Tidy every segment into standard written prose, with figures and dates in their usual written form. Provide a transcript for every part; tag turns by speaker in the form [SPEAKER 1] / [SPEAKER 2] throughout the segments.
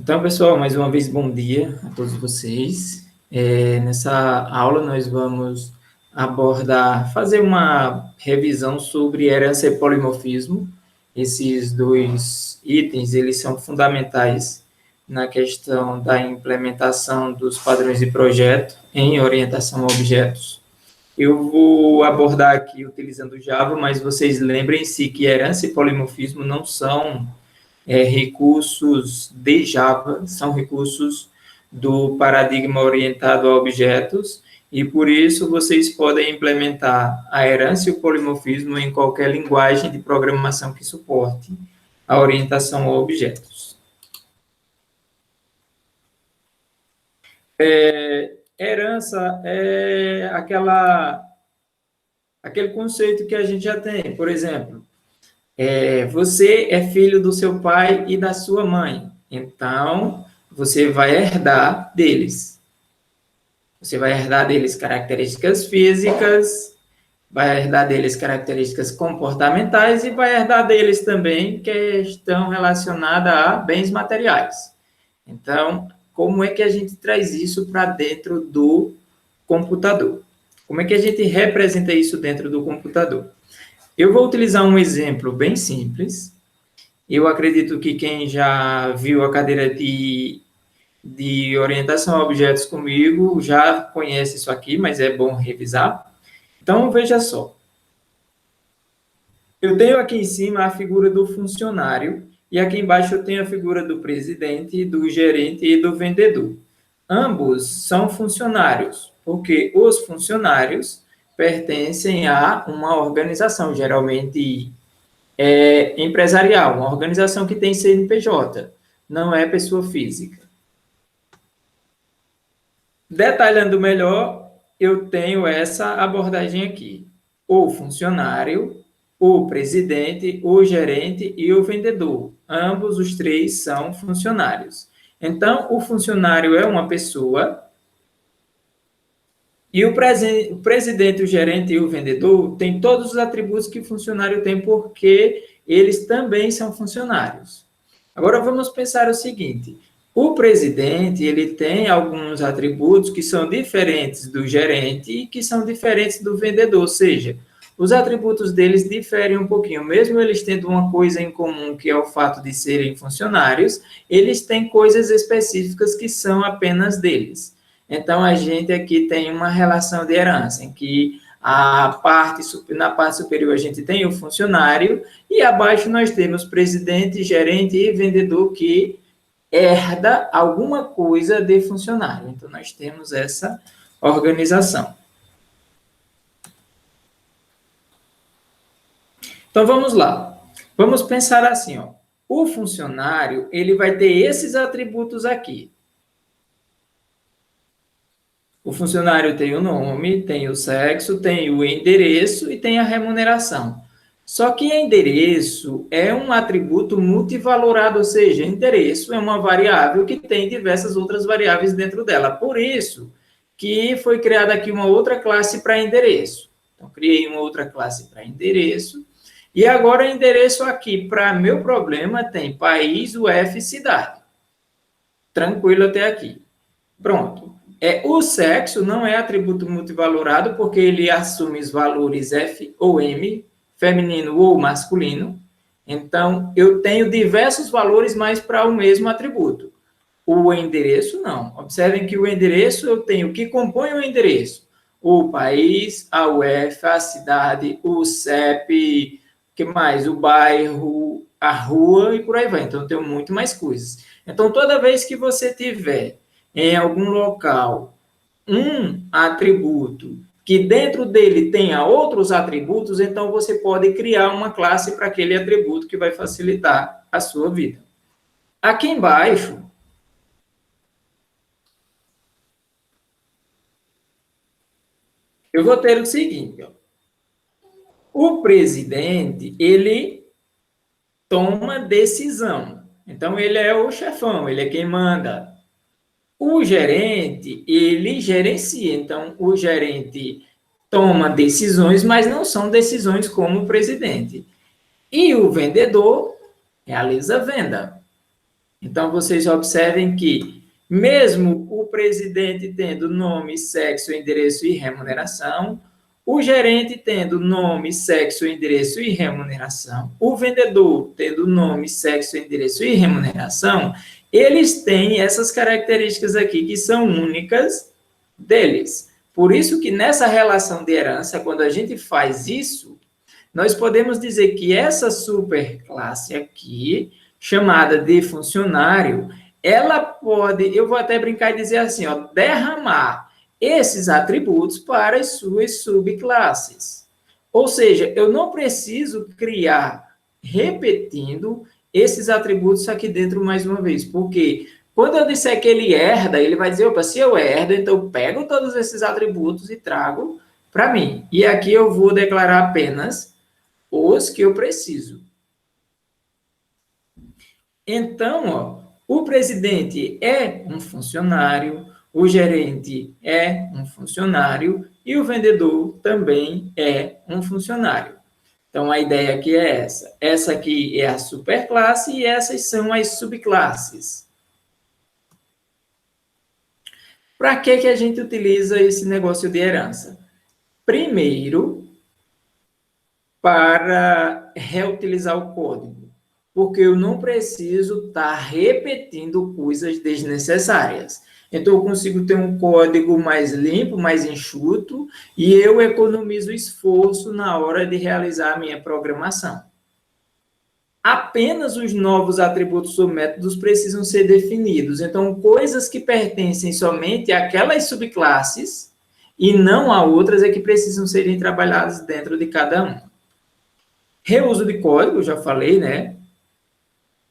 [SPEAKER 1] Então, pessoal, mais uma vez, bom dia a todos vocês. Nessa aula, nós vamos fazer uma revisão sobre herança e polimorfismo. Esses dois itens, eles são fundamentais na questão da implementação dos padrões de projeto em orientação a objetos. Eu vou abordar aqui utilizando Java, mas vocês lembrem-se que herança e polimorfismo não são recursos de Java, são recursos do paradigma orientado a objetos, e por isso vocês podem implementar a herança e o polimorfismo em qualquer linguagem de programação que suporte a orientação a objetos. Herança é aquele conceito que a gente já tem, por exemplo, você é filho do seu pai e da sua mãe, então você vai herdar deles. Você vai herdar deles características físicas, vai herdar deles características comportamentais e vai herdar deles também questão relacionada a bens materiais. Então, como é que a gente traz isso para dentro do computador? Como é que a gente representa isso dentro do computador? Eu vou utilizar um exemplo bem simples. Eu acredito que quem já viu a cadeira de orientação a objetos comigo já conhece isso aqui, mas é bom revisar. Então, veja só. Eu tenho aqui em cima a figura do funcionário e aqui embaixo eu tenho a figura do presidente, do gerente e do vendedor. Ambos são funcionários, porque os funcionários pertencem a uma organização, geralmente empresarial, uma organização que tem CNPJ, não é pessoa física. Detalhando melhor, eu tenho essa abordagem aqui. O funcionário, o presidente, o gerente e o vendedor. Ambos os três são funcionários. Então, o funcionário é uma pessoa e o presidente, o gerente e o vendedor têm todos os atributos que o funcionário tem, porque eles também são funcionários. Agora, vamos pensar o seguinte. O presidente, ele tem alguns atributos que são diferentes do gerente e que são diferentes do vendedor, ou seja, os atributos deles diferem um pouquinho. Mesmo eles tendo uma coisa em comum, que é o fato de serem funcionários, eles têm coisas específicas que são apenas deles. Então, a gente aqui tem uma relação de herança, em que na parte superior a gente tem o funcionário e abaixo nós temos presidente, gerente e vendedor que herda alguma coisa de funcionário. Então, nós temos essa organização. Então, vamos lá. Vamos pensar assim, ó. O funcionário, ele vai ter esses atributos aqui. O funcionário tem o nome, tem o sexo, tem o endereço e tem a remuneração. Só que endereço é um atributo multivalorado, ou seja, endereço é uma variável que tem diversas outras variáveis dentro dela. Por isso que foi criada aqui uma outra classe para endereço. Então, criei uma outra classe para endereço. E agora, endereço aqui, para meu problema, tem país, UF, cidade. Tranquilo até aqui. Pronto. O sexo não é atributo multivalorado, porque ele assume os valores F ou M, feminino ou masculino. Então, eu tenho diversos valores, mas para o mesmo atributo. O endereço, não. Observem que o endereço, eu tenho o que compõe o endereço. O país, a UF, a cidade, o CEP, o que mais? O bairro, a rua e por aí vai. Então, eu tenho muito mais coisas. Então, toda vez que você tiver em algum local um atributo que dentro dele tenha outros atributos, então você pode criar uma classe para aquele atributo que vai facilitar a sua vida. Aqui embaixo, eu vou ter o seguinte, ó. O presidente, ele toma decisão. Então, ele é o chefão, ele é quem manda. O gerente, ele gerencia. Então, o gerente toma decisões, mas não são decisões como o presidente. E o vendedor realiza a venda. Então, vocês observem que, mesmo o presidente tendo nome, sexo, endereço e remuneração, o gerente tendo nome, sexo, endereço e remuneração, o vendedor tendo nome, sexo, endereço e remuneração, eles têm essas características aqui que são únicas deles. Por isso que nessa relação de herança, quando a gente faz isso, nós podemos dizer que essa superclasse aqui, chamada de funcionário, ela pode, eu vou até brincar e dizer assim, ó, derramar esses atributos para as suas subclasses. Ou seja, eu não preciso criar, repetindo, esses atributos aqui dentro mais uma vez, porque quando eu disser que ele herda, ele vai dizer, opa, se eu herdo, então eu pego todos esses atributos e trago para mim. E aqui eu vou declarar apenas os que eu preciso. Então, ó, o presidente é um funcionário, o gerente é um funcionário e o vendedor também é um funcionário. Então, a ideia aqui é essa. Essa aqui é a superclasse e essas são as subclasses. Para que a gente utiliza esse negócio de herança? Primeiro, para reutilizar o código, porque eu não preciso estar repetindo coisas desnecessárias. Então, eu consigo ter um código mais limpo, mais enxuto, e eu economizo esforço na hora de realizar a minha programação. Apenas os novos atributos ou métodos precisam ser definidos. Então, coisas que pertencem somente àquelas subclasses e não a outras é que precisam serem trabalhadas dentro de cada uma. Reuso de código, já falei, né?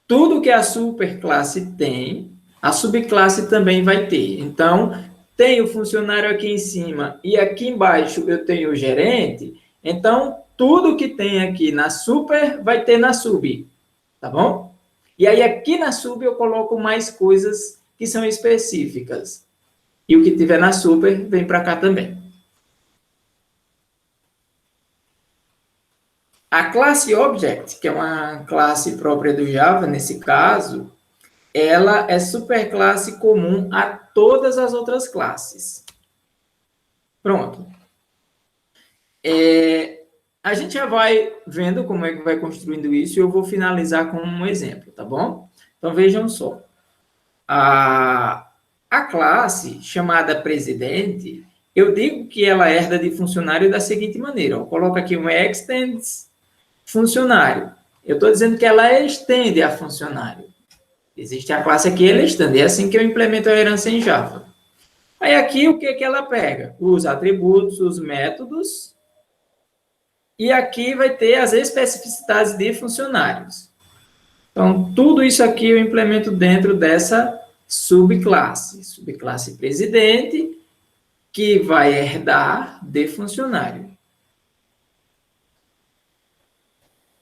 [SPEAKER 1] Tudo que a superclasse tem, a subclasse também vai ter. Então, tem o funcionário aqui em cima e aqui embaixo eu tenho o gerente. Então, tudo que tem aqui na super vai ter na sub, tá bom? E aí aqui na sub eu coloco mais coisas que são específicas. E o que tiver na super vem para cá também. A classe Object, que é uma classe própria do Java, nesse caso, ela é superclasse comum a todas as outras classes. Pronto. A gente já vai vendo como é que vai construindo isso e eu vou finalizar com um exemplo, tá bom? Então, vejam só. A classe chamada presidente, eu digo que ela herda de funcionário da seguinte maneira. Eu coloco aqui um extends funcionário. Eu estou dizendo que ela estende a funcionário. Existe a classe aqui, ela estende. É assim que eu implemento a herança em Java. Aí aqui, o que ela pega? Os atributos, os métodos, e aqui vai ter as especificidades de funcionários. Então, tudo isso aqui eu implemento dentro dessa subclasse. Subclasse presidente, que vai herdar de funcionário.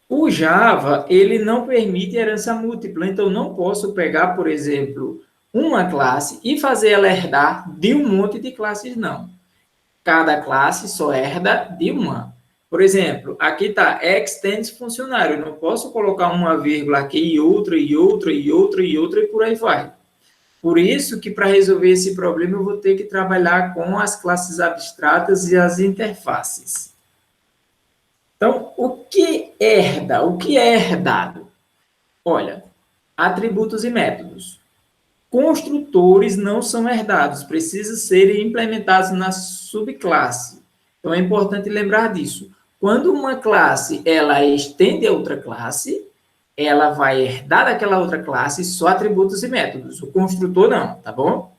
[SPEAKER 1] O Java, ele não permite herança múltipla, então não posso pegar, por exemplo, uma classe e fazer ela herdar de um monte de classes, não. Cada classe só herda de uma. Por exemplo, aqui está extends funcionário, eu não posso colocar uma vírgula aqui e outra, e outra, e outra, e outra, e por aí vai. Por isso que, para resolver esse problema, eu vou ter que trabalhar com as classes abstratas e as interfaces. Então, o que herda? O que é herdado? Olha, atributos e métodos. Construtores não são herdados, precisam ser implementados na subclasse. Então, é importante lembrar disso. Quando uma classe ela estende a outra classe, ela vai herdar daquela outra classe só atributos e métodos. O construtor não, tá bom?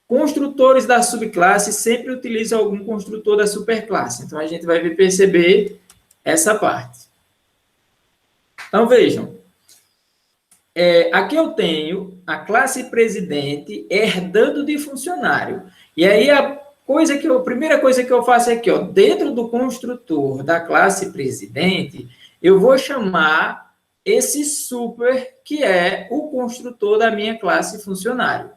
[SPEAKER 1] Construtores da subclasse sempre utilizam algum construtor da superclasse. Então, a gente vai perceber essa parte. Então, vejam. Aqui eu tenho a classe presidente herdando de funcionário. E aí, a primeira coisa que eu faço é aqui, ó, dentro do construtor da classe presidente, eu vou chamar esse super, que é o construtor da minha classe funcionário.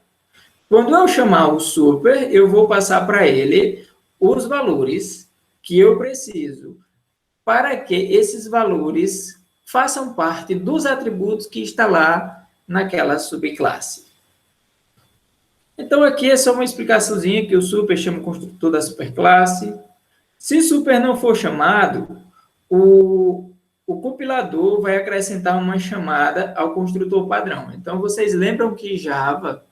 [SPEAKER 1] Quando eu chamar o super, eu vou passar para ele os valores que eu preciso para que esses valores façam parte dos atributos que está lá naquela subclasse. Então, aqui é só uma explicaçãozinha que o super chama o construtor da superclasse. Se super não for chamado, o compilador vai acrescentar uma chamada ao construtor padrão. Então, vocês lembram que Java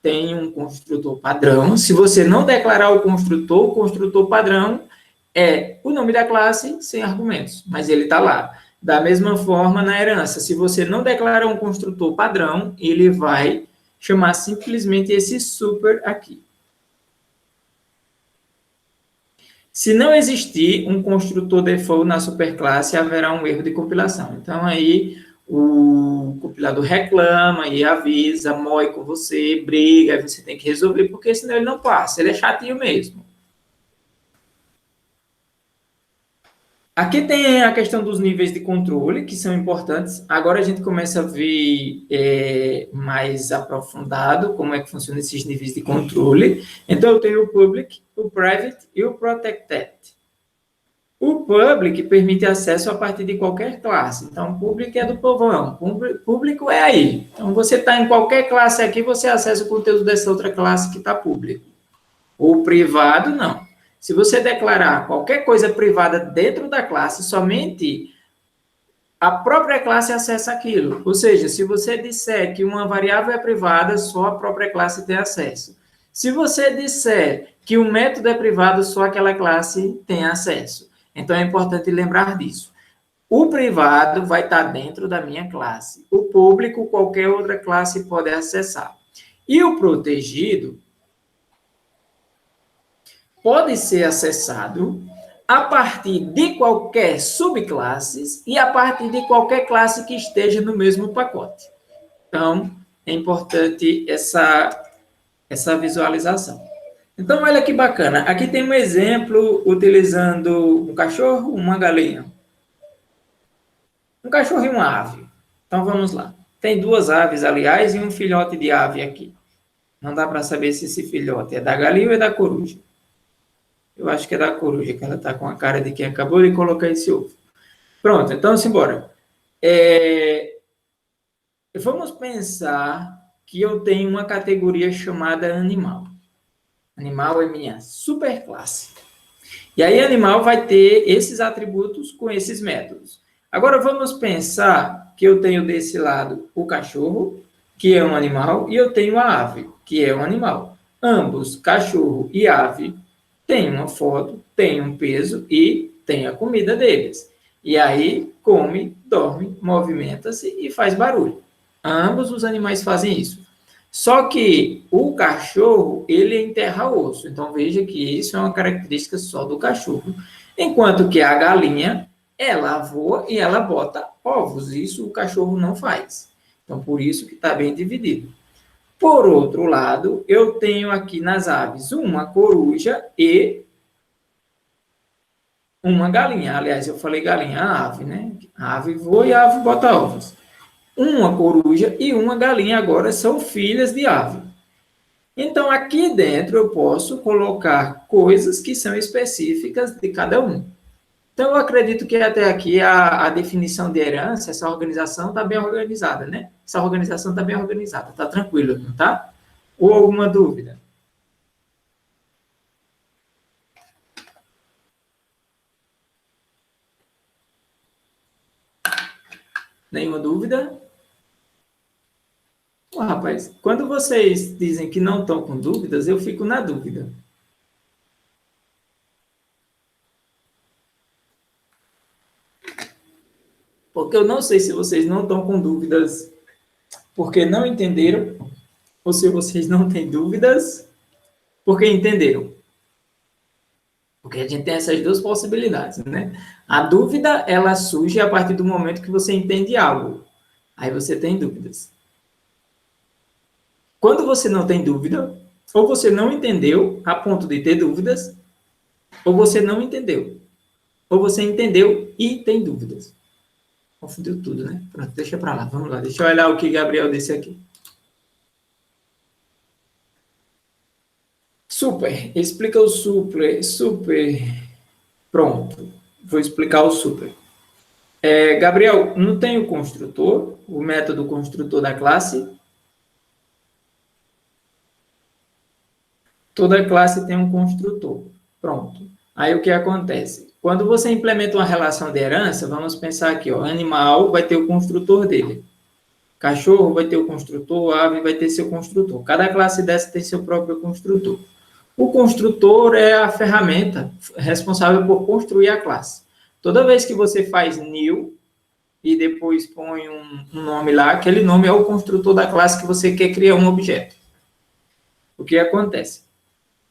[SPEAKER 1] tem um construtor padrão. Se você não declarar o construtor padrão é o nome da classe sem argumentos, mas ele está lá. Da mesma forma, na herança, se você não declarar um construtor padrão, ele vai chamar simplesmente esse super aqui. Se não existir um construtor default na superclasse, haverá um erro de compilação. Então, aí, o compilador reclama e avisa, moe com você, briga, aí você tem que resolver, porque senão ele não passa, ele é chatinho mesmo. Aqui tem a questão dos níveis de controle, que são importantes. Agora a gente começa a ver mais aprofundado como é que funcionam esses níveis de controle. Então, eu tenho o public, o private e o protected. O public permite acesso a partir de qualquer classe. Então, o public é do povão, público é aí. Então, você está em qualquer classe aqui, você acessa o conteúdo dessa outra classe que está público. O privado, não. Se você declarar qualquer coisa privada dentro da classe, somente a própria classe acessa aquilo. Ou seja, se você disser que uma variável é privada, só a própria classe tem acesso. Se você disser que um método é privado, só aquela classe tem acesso. Então, é importante lembrar disso. O privado vai estar dentro da minha classe. O público, qualquer outra classe pode acessar. E o protegido pode ser acessado a partir de qualquer subclasses e a partir de qualquer classe que esteja no mesmo pacote. Então, é importante essa visualização. Então, olha que bacana. Aqui tem um exemplo utilizando um cachorro, uma galinha. Um cachorro e uma ave. Então, vamos lá. Tem duas aves, aliás, e um filhote de ave aqui. Não dá para saber se esse filhote é da galinha ou é da coruja. Eu acho que é da coruja, que ela está com a cara de quem acabou de colocar esse ovo. Pronto, então, simbora. Vamos pensar que eu tenho uma categoria chamada animal. Animal é minha superclasse. E aí, animal vai ter esses atributos com esses métodos. Agora, vamos pensar que eu tenho desse lado o cachorro, que é um animal, e eu tenho a ave, que é um animal. Ambos, cachorro e ave, tem uma foto, tem um peso e tem a comida deles. E aí, come, dorme, movimenta-se e faz barulho. Ambos os animais fazem isso. Só que o cachorro, ele enterra osso. Então, veja que isso é uma característica só do cachorro. Enquanto que a galinha, ela voa e ela bota ovos. Isso o cachorro não faz. Então, por isso que está bem dividido. Por outro lado, eu tenho aqui nas aves uma coruja e uma galinha. Aliás, eu falei galinha, a ave, né? A ave voa e a ave bota ovos. Uma coruja e uma galinha agora são filhas de ave. Então, aqui dentro eu posso colocar coisas que são específicas de cada um. Então, eu acredito que até aqui a definição de herança, essa organização está bem organizada, né? Essa organização está bem organizada, está tranquilo, não tá? Ou alguma dúvida? Nenhuma dúvida? Oh, rapaz, quando vocês dizem que não estão com dúvidas, eu fico na dúvida. Porque eu não sei se vocês não estão com dúvidas porque não entenderam, ou se vocês não têm dúvidas porque entenderam. Porque a gente tem essas duas possibilidades, né? A dúvida, ela surge a partir do momento que você entende algo. Aí você tem dúvidas. Quando você não tem dúvida, ou você não entendeu a ponto de ter dúvidas, ou você não entendeu. Ou você entendeu e tem dúvidas. Confundiu tudo, né? Pronto, deixa para lá. Vamos lá. Deixa eu olhar o que Gabriel disse aqui. Super. Explica o super. Super. Pronto. Vou explicar o super. Gabriel, não tem o construtor, o método construtor da classe? Toda classe tem um construtor. Pronto. Aí o que acontece? Quando você implementa uma relação de herança, vamos pensar aqui, ó, animal vai ter o construtor dele. Cachorro vai ter o construtor, ave vai ter seu construtor. Cada classe dessa tem seu próprio construtor. O construtor é a ferramenta responsável por construir a classe. Toda vez que você faz new e depois põe um nome lá, aquele nome é o construtor da classe que você quer criar um objeto. O que acontece?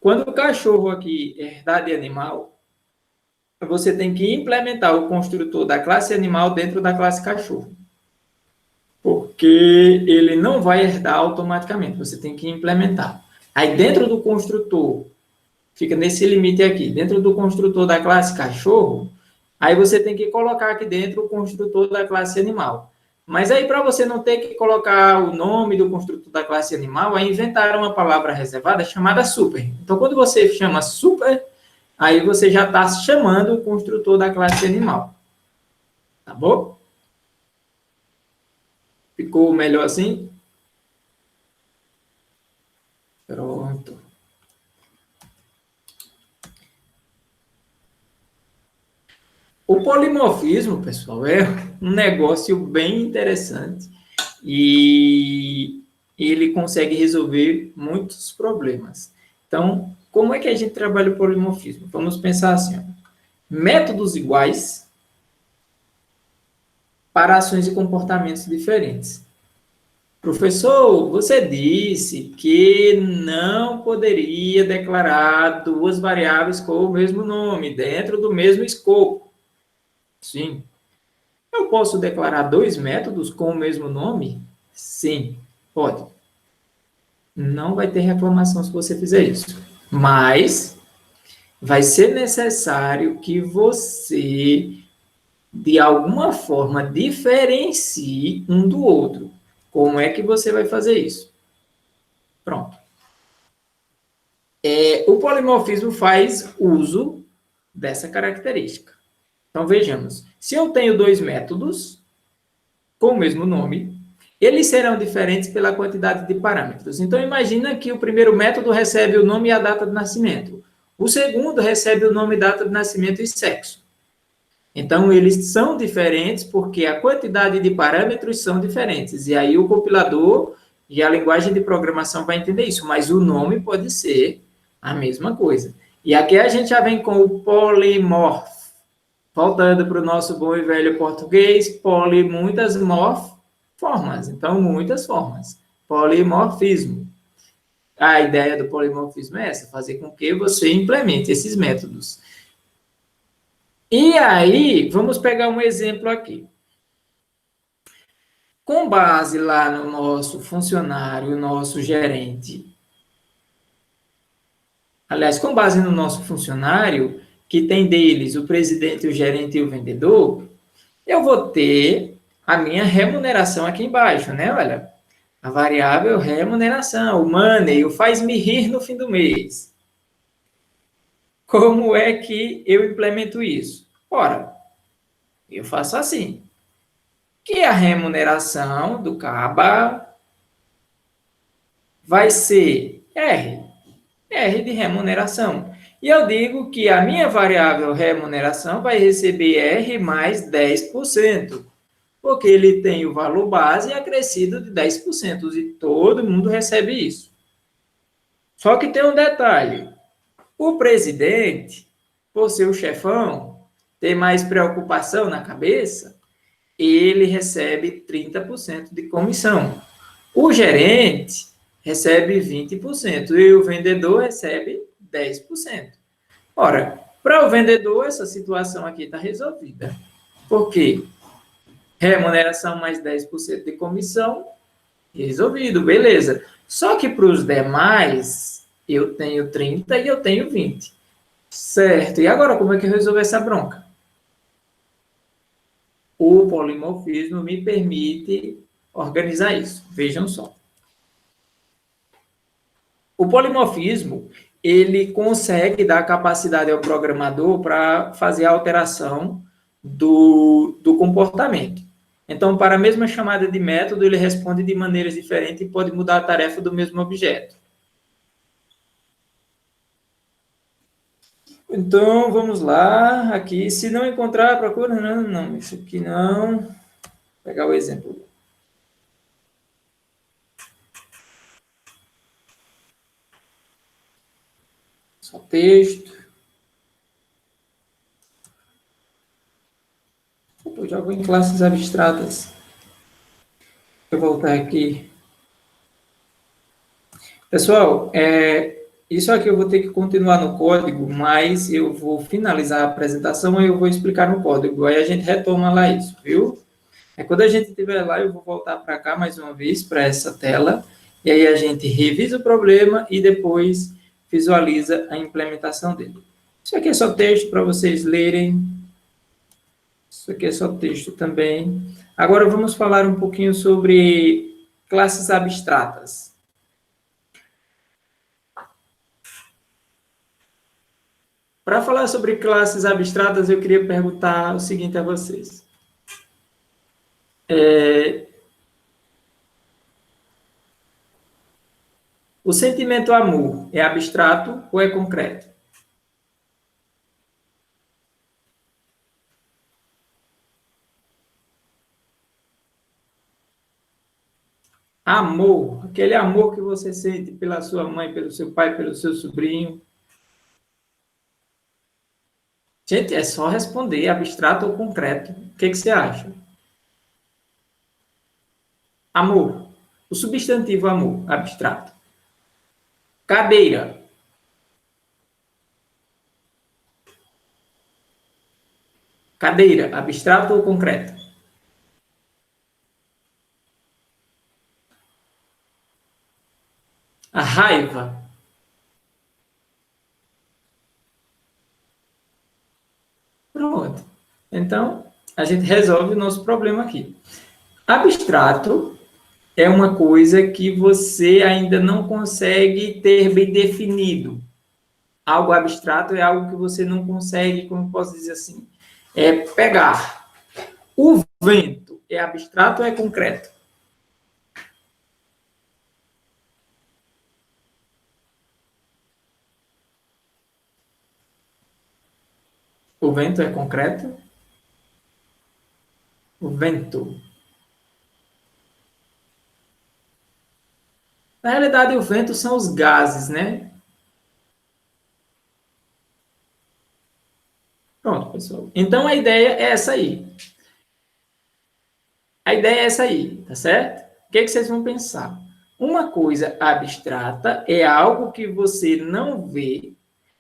[SPEAKER 1] Quando o cachorro aqui herdar de animal, você tem que implementar o construtor da classe animal dentro da classe cachorro. Porque ele não vai herdar automaticamente, você tem que implementar. Aí dentro do construtor, fica nesse limite aqui, dentro do construtor da classe cachorro, aí você tem que colocar aqui dentro o construtor da classe animal. Mas aí, para você não ter que colocar o nome do construtor da classe animal, aí inventaram uma palavra reservada chamada super. Então, quando você chama super, aí você já está chamando o construtor da classe animal. Tá bom? Ficou melhor assim? Pronto. O polimorfismo, pessoal, é um negócio bem interessante e ele consegue resolver muitos problemas. Então, como é que a gente trabalha o polimorfismo? Vamos pensar assim, ó, métodos iguais para ações e comportamentos diferentes. Professor, você disse que não poderia declarar duas variáveis com o mesmo nome dentro do mesmo escopo. Sim. Eu posso declarar dois métodos com o mesmo nome? Sim, pode. Não vai ter reclamação se você fizer isso. Mas vai ser necessário que você, de alguma forma, diferencie um do outro. Como é que você vai fazer isso? Pronto. O polimorfismo faz uso dessa característica. Então, vejamos. Se eu tenho dois métodos com o mesmo nome, eles serão diferentes pela quantidade de parâmetros. Então, imagina que o primeiro método recebe o nome e a data de nascimento. O segundo recebe o nome, data de nascimento e sexo. Então, eles são diferentes porque a quantidade de parâmetros são diferentes. E aí o compilador e a linguagem de programação vai entender isso, mas o nome pode ser a mesma coisa. E aqui a gente já vem com o polimorf. Voltando para o nosso bom e velho português, poli, muitas, morf, formas. Então, muitas formas. Polimorfismo. A ideia do polimorfismo é essa, fazer com que você implemente esses métodos. E aí, vamos pegar um exemplo aqui. Com base lá no nosso funcionário, nosso gerente. Aliás, com base no nosso funcionário, que tem deles o presidente, o gerente e o vendedor, eu vou ter a minha remuneração aqui embaixo, né? Olha, a variável remuneração, o money, o faz-me rir no fim do mês. Como é que eu implemento isso? Ora, eu faço assim, que a remuneração do CABA vai ser R de remuneração. E eu digo que a minha variável remuneração vai receber R mais 10%, porque ele tem o valor base acrescido de 10%, e todo mundo recebe isso. Só que tem um detalhe, o presidente, por ser o chefão, ter mais preocupação na cabeça, ele recebe 30% de comissão. O gerente recebe 20% e o vendedor recebe 10%. Ora, para o vendedor, essa situação aqui está resolvida. Por quê? Remuneração mais 10% de comissão, resolvido, beleza. Só que para os demais, eu tenho 30 e eu tenho 20. Certo, e agora como é que eu resolvo essa bronca? O polimorfismo me permite organizar isso. Vejam só. O polimorfismo, ele consegue dar capacidade ao programador para fazer a alteração do comportamento. Então, para a mesma chamada de método, ele responde de maneiras diferentes e pode mudar a tarefa do mesmo objeto. Então, vamos lá. Aqui, se não encontrar, procura. Não, isso aqui não. Vou pegar o exemplo. Só texto. Eu já vou em classes abstratas. Vou voltar aqui. Pessoal, isso aqui eu vou ter que continuar no código, mas eu vou finalizar a apresentação e eu vou explicar no código. Aí a gente retoma lá isso, viu? Quando a gente estiver lá, eu vou voltar para cá mais uma vez, para essa tela, e aí a gente revisa o problema e depois visualiza a implementação dele. Isso aqui é só texto para vocês lerem. Isso aqui é só texto também. Agora vamos falar um pouquinho sobre classes abstratas. Para falar sobre classes abstratas, eu queria perguntar o seguinte a vocês. O sentimento amor é abstrato ou é concreto? Amor, aquele amor que você sente pela sua mãe, pelo seu pai, pelo seu sobrinho. Gente, é só responder, abstrato ou concreto. O que você acha? Amor. O substantivo amor, abstrato. Cadeira. Cadeira, abstrato ou concreto? A raiva. Pronto. Então, a gente resolve o nosso problema aqui. Abstrato é uma coisa que você ainda não consegue ter bem definido. Algo abstrato é algo que você não consegue, como posso dizer assim, pegar. O vento é abstrato ou é concreto? O vento é concreto? O vento. Na realidade, o vento são os gases, né? Pronto, pessoal. Então, a ideia é essa aí. A ideia é essa aí, tá certo? O que vocês vão pensar? Uma coisa abstrata é algo que você não vê,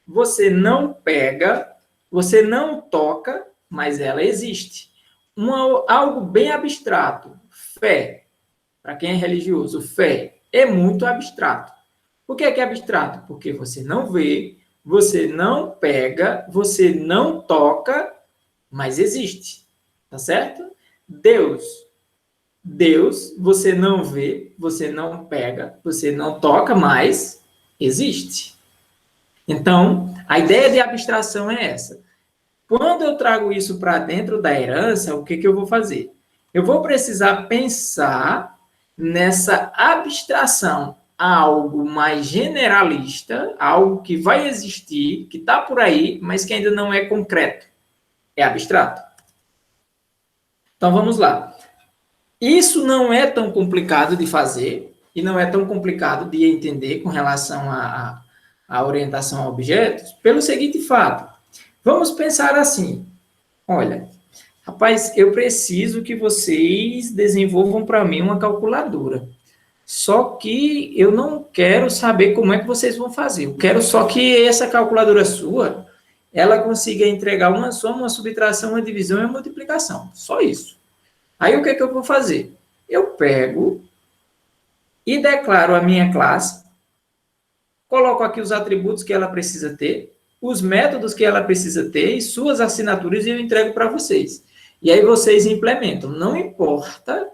[SPEAKER 1] você não pega, você não toca, mas ela existe. Algo bem abstrato, fé. Para quem é religioso, fé é muito abstrato. Por que é abstrato? Porque você não vê, você não pega, você não toca, mas existe. Tá certo? Deus, você não vê, você não pega, você não toca, mas existe. Então, a ideia de abstração é essa. Quando eu trago isso para dentro da herança, o que eu vou fazer? Eu vou precisar pensar nessa abstração a algo mais generalista, algo que vai existir, que está por aí, mas que ainda não é concreto. É abstrato. Então, vamos lá. Isso não é tão complicado de fazer e não é tão complicado de entender com relação à orientação a objetos, pelo seguinte fato. Vamos pensar assim. Olha, rapaz, eu preciso que vocês desenvolvam para mim uma calculadora. Só que eu não quero saber como é que vocês vão fazer. Eu quero só que essa calculadora sua, ela consiga entregar uma soma, uma subtração, uma divisão e uma multiplicação. Só isso. Aí o que eu vou fazer? Eu pego e declaro a minha classe, coloco aqui os atributos que ela precisa ter, os métodos que ela precisa ter e suas assinaturas e eu entrego para vocês. E aí vocês implementam. Não importa,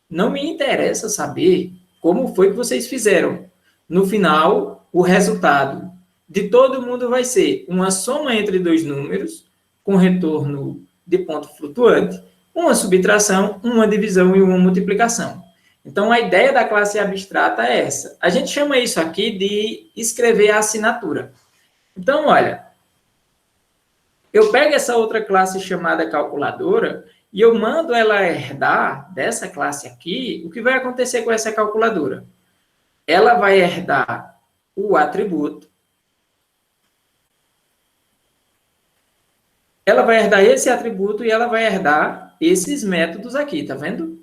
[SPEAKER 1] não me interessa saber como foi que vocês fizeram. No final, o resultado de todo mundo vai ser uma soma entre dois números com retorno de ponto flutuante, uma subtração, uma divisão e uma multiplicação. Então, a ideia da classe abstrata é essa. A gente chama isso aqui de escrever a assinatura. Então, olha, eu pego essa outra classe chamada calculadora e eu mando ela herdar dessa classe aqui. O que vai acontecer com essa calculadora? Ela vai herdar o atributo. Ela vai herdar esse atributo e ela vai herdar esses métodos aqui, tá vendo?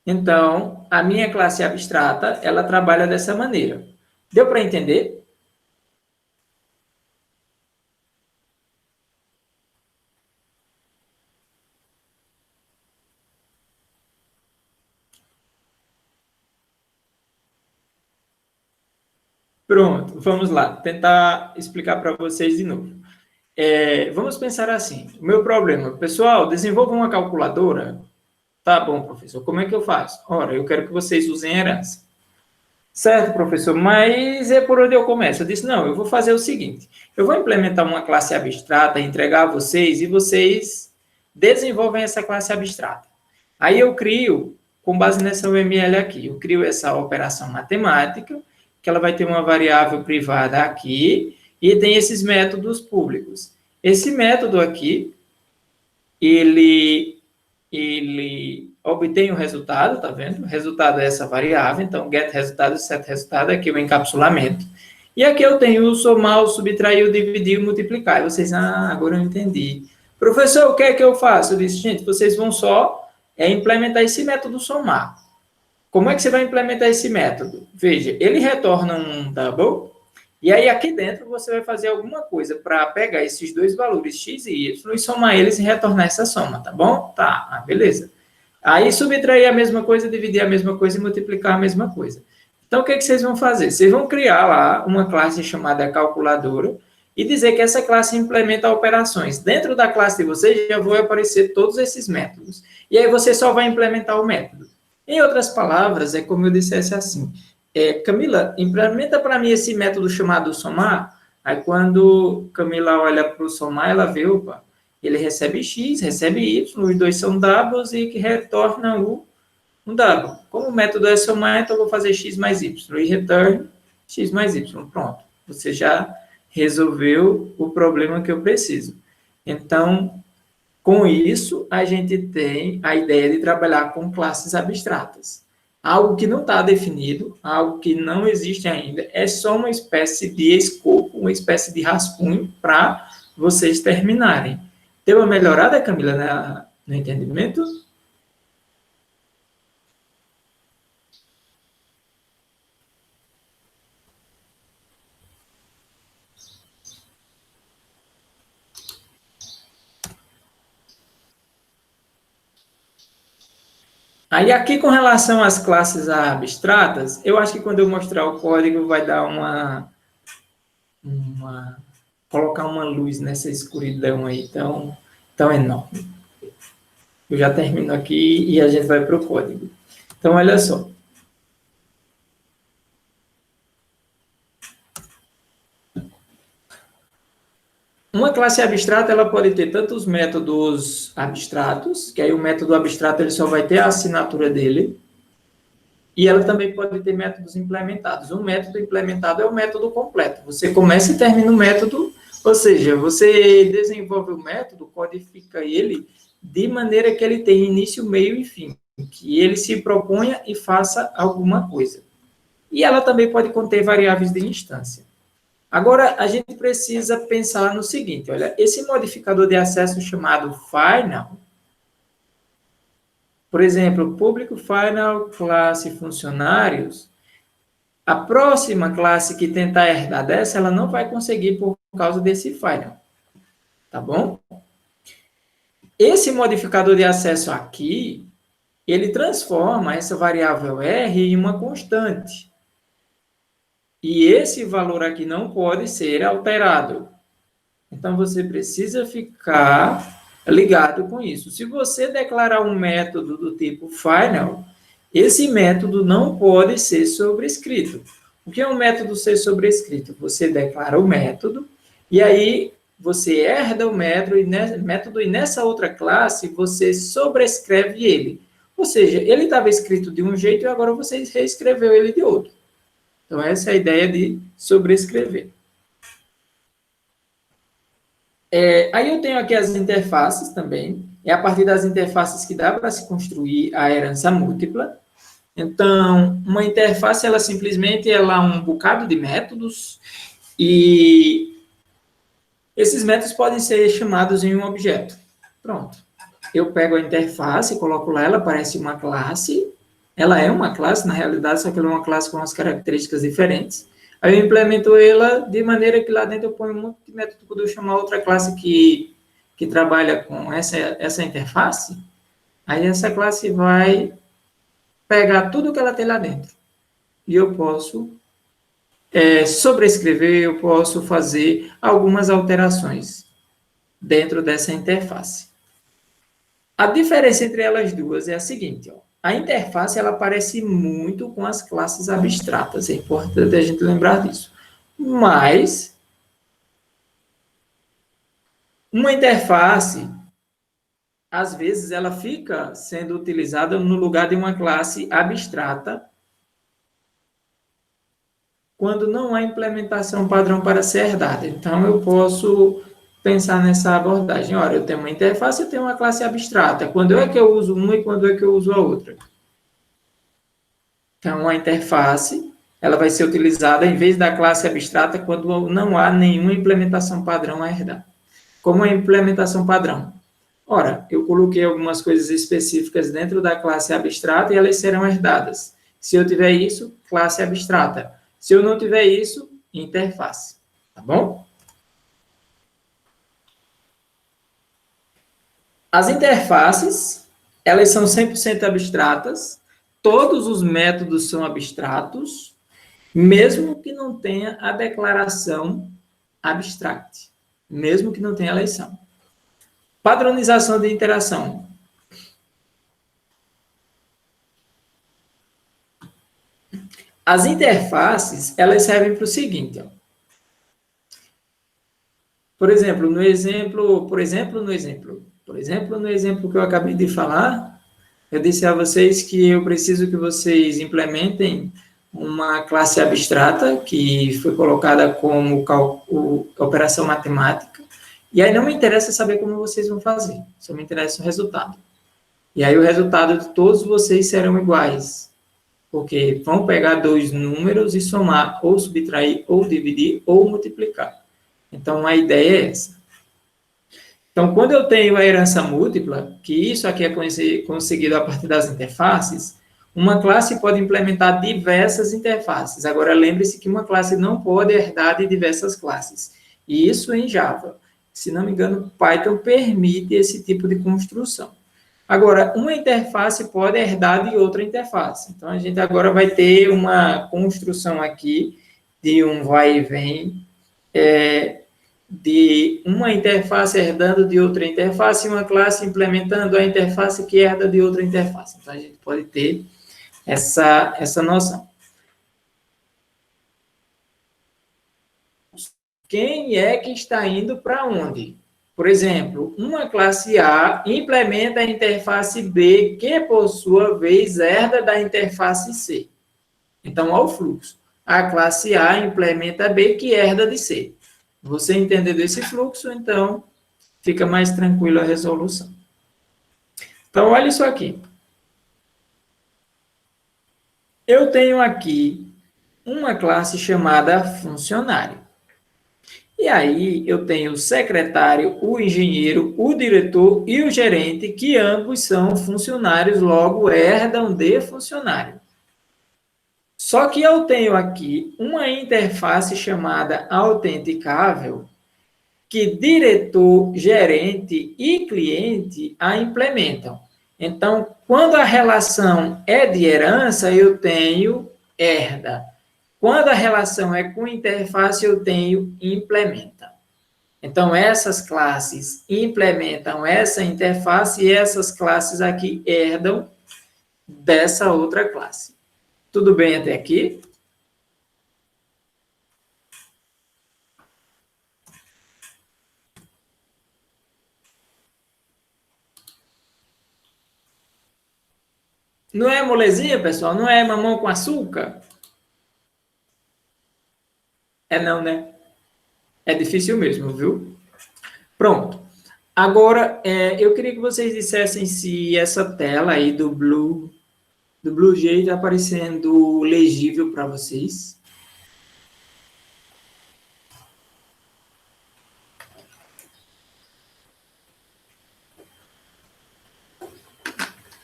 [SPEAKER 1] Então, a minha classe abstrata, ela trabalha dessa maneira. Deu para entender? Pronto, vamos lá, tentar explicar para vocês de novo. Vamos pensar assim, o meu problema, pessoal, desenvolva uma calculadora. Tá bom, professor, como é que eu faço? Ora, eu quero que vocês usem herança. Certo, professor, mas é por onde eu começo? Eu disse, não, eu vou fazer o seguinte, eu vou implementar uma classe abstrata, entregar a vocês, e vocês desenvolvem essa classe abstrata. Aí eu crio, com base nessa UML aqui, eu crio essa operação matemática, que ela vai ter uma variável privada aqui, e tem esses métodos públicos. Esse método aqui, ele obtém o resultado, tá vendo? O resultado é essa variável, então get resultado, set resultado, aqui o encapsulamento. E aqui eu tenho o somar, o subtrair, o dividir, o multiplicar. E vocês, agora eu entendi. Professor, o que é que eu faço? Eu disse, gente, vocês vão só implementar esse método somar. Como é que você vai implementar esse método? Veja, ele retorna um double, e aí aqui dentro você vai fazer alguma coisa para pegar esses dois valores, x e y, e somar eles e retornar essa soma, tá bom? Tá, beleza. Aí subtrair a mesma coisa, dividir a mesma coisa e multiplicar a mesma coisa. Então, o que vocês vão fazer? Vocês vão criar lá uma classe chamada calculadora e dizer que essa classe implementa operações. Dentro da classe de vocês já vão aparecer todos esses métodos. E aí você só vai implementar o método. Em outras palavras, é como eu dissesse assim, Camila, implementa para mim esse método chamado somar. Aí, quando Camila olha para o somar, ela vê, opa, ele recebe x, recebe y, os dois são doubles e que retorna um double. Como o método é somar, então eu vou fazer x mais y e return x mais y. Pronto, você já resolveu o problema que eu preciso. Então, com isso, a gente tem a ideia de trabalhar com classes abstratas. Algo que não está definido, algo que não existe ainda, é só uma espécie de escopo, uma espécie de rascunho para vocês terminarem. Deu uma melhorada, Camila, no entendimento? Aí, aqui, com relação às classes abstratas, eu acho que quando eu mostrar o código vai dar colocar uma luz nessa escuridão aí tão enorme. Eu já termino aqui e a gente vai para o código. Então, olha só. Uma classe abstrata, ela pode ter tantos métodos abstratos, que aí o método abstrato ele só vai ter a assinatura dele, e ela também pode ter métodos implementados. Um método implementado é o método completo. Você começa e termina o método, ou seja, você desenvolve o método, codifica ele de maneira que ele tenha início, meio e fim, que ele se proponha e faça alguma coisa. E ela também pode conter variáveis de instância. Agora, a gente precisa pensar no seguinte, olha, esse modificador de acesso chamado final, por exemplo, público final, classe funcionários, a próxima classe que tentar herdar dessa, ela não vai conseguir por causa desse final, tá bom? Esse modificador de acesso aqui, ele transforma essa variável R em uma constante. E esse valor aqui não pode ser alterado. Então, você precisa ficar ligado com isso. Se você declarar um método do tipo final, esse método não pode ser sobrescrito. O que é um método ser sobrescrito? Você declara o método, e aí você herda o método e nessa outra classe você sobrescreve ele. Ou seja, ele estava escrito de um jeito e agora você reescreveu ele de outro. Então, essa é a ideia de sobrescrever. Aí eu tenho aqui as interfaces também. É a partir das interfaces que dá para se construir a herança múltipla. Então, uma interface, ela simplesmente é um bocado de métodos e esses métodos podem ser chamados em um objeto. Pronto. Eu pego a interface, coloco lá, ela parece uma classe. Ela é uma classe, na realidade, só que ela é uma classe com umas características diferentes. Aí eu implemento ela de maneira que lá dentro eu ponho um monte de método para eu chamar outra classe que trabalha com essa interface. Aí essa classe vai pegar tudo que ela tem lá dentro. E eu posso sobrescrever, eu posso fazer algumas alterações dentro dessa interface. A diferença entre elas duas é a seguinte, ó. A interface, ela parece muito com as classes abstratas, é importante a gente lembrar disso. Mas, uma interface, às vezes, ela fica sendo utilizada no lugar de uma classe abstrata, quando não há implementação padrão para ser herdada. Então, eu posso pensar nessa abordagem. Ora, eu tenho uma interface, eu tenho uma classe abstrata. Quando é que eu uso uma e quando é que eu uso a outra? Então, a interface, ela vai ser utilizada em vez da classe abstrata quando não há nenhuma implementação padrão a herdar. Como é a implementação padrão? Ora, eu coloquei algumas coisas específicas dentro da classe abstrata e elas serão herdadas. Se eu tiver isso, classe abstrata. Se eu não tiver isso, interface. Tá bom? As interfaces, elas são 100% abstratas. Todos os métodos são abstratos, mesmo que não tenha a declaração abstract. Mesmo que não tenha eleição. Padronização de interação. As interfaces, elas servem para o seguinte, ó. Por exemplo, no exemplo que eu acabei de falar, eu disse a vocês que eu preciso que vocês implementem uma classe abstrata que foi colocada como operação matemática, e aí não me interessa saber como vocês vão fazer, só me interessa o resultado. E aí o resultado de todos vocês serão iguais, porque vão pegar dois números e somar, ou subtrair, ou dividir, ou multiplicar. Então, a ideia é essa. Então, quando eu tenho a herança múltipla, que isso aqui é conseguido a partir das interfaces, uma classe pode implementar diversas interfaces. Agora, lembre-se que uma classe não pode herdar de diversas classes. E isso em Java. Se não me engano, Python permite esse tipo de construção. Agora, uma interface pode herdar de outra interface. Então, a gente agora vai ter uma construção aqui de um vai e vem, de uma interface herdando de outra interface e uma classe implementando a interface que herda de outra interface. Então, a gente pode ter essa noção. Quem é que está indo para onde? Por exemplo, uma classe A implementa a interface B, que, por sua vez, herda da interface C. Então, olha o fluxo. A classe A implementa B, que herda de C. Você entendendo esse fluxo, então, fica mais tranquilo a resolução. Então, olha isso aqui. Eu tenho aqui uma classe chamada funcionário. E aí, eu tenho o secretário, o engenheiro, o diretor e o gerente, que ambos são funcionários, logo herdam de funcionário. Só que eu tenho aqui uma interface chamada autenticável, que diretor, gerente e cliente a implementam. Então, quando a relação é de herança, eu tenho herda. Quando a relação é com interface, eu tenho implementa. Então, essas classes implementam essa interface e essas classes aqui herdam dessa outra classe. Tudo bem até aqui? Não é molezinha, pessoal? Não é mamão com açúcar? É não, né? É difícil mesmo, viu? Pronto. Agora, eu queria que vocês dissessem se essa tela aí do Blue Jay está aparecendo legível para vocês.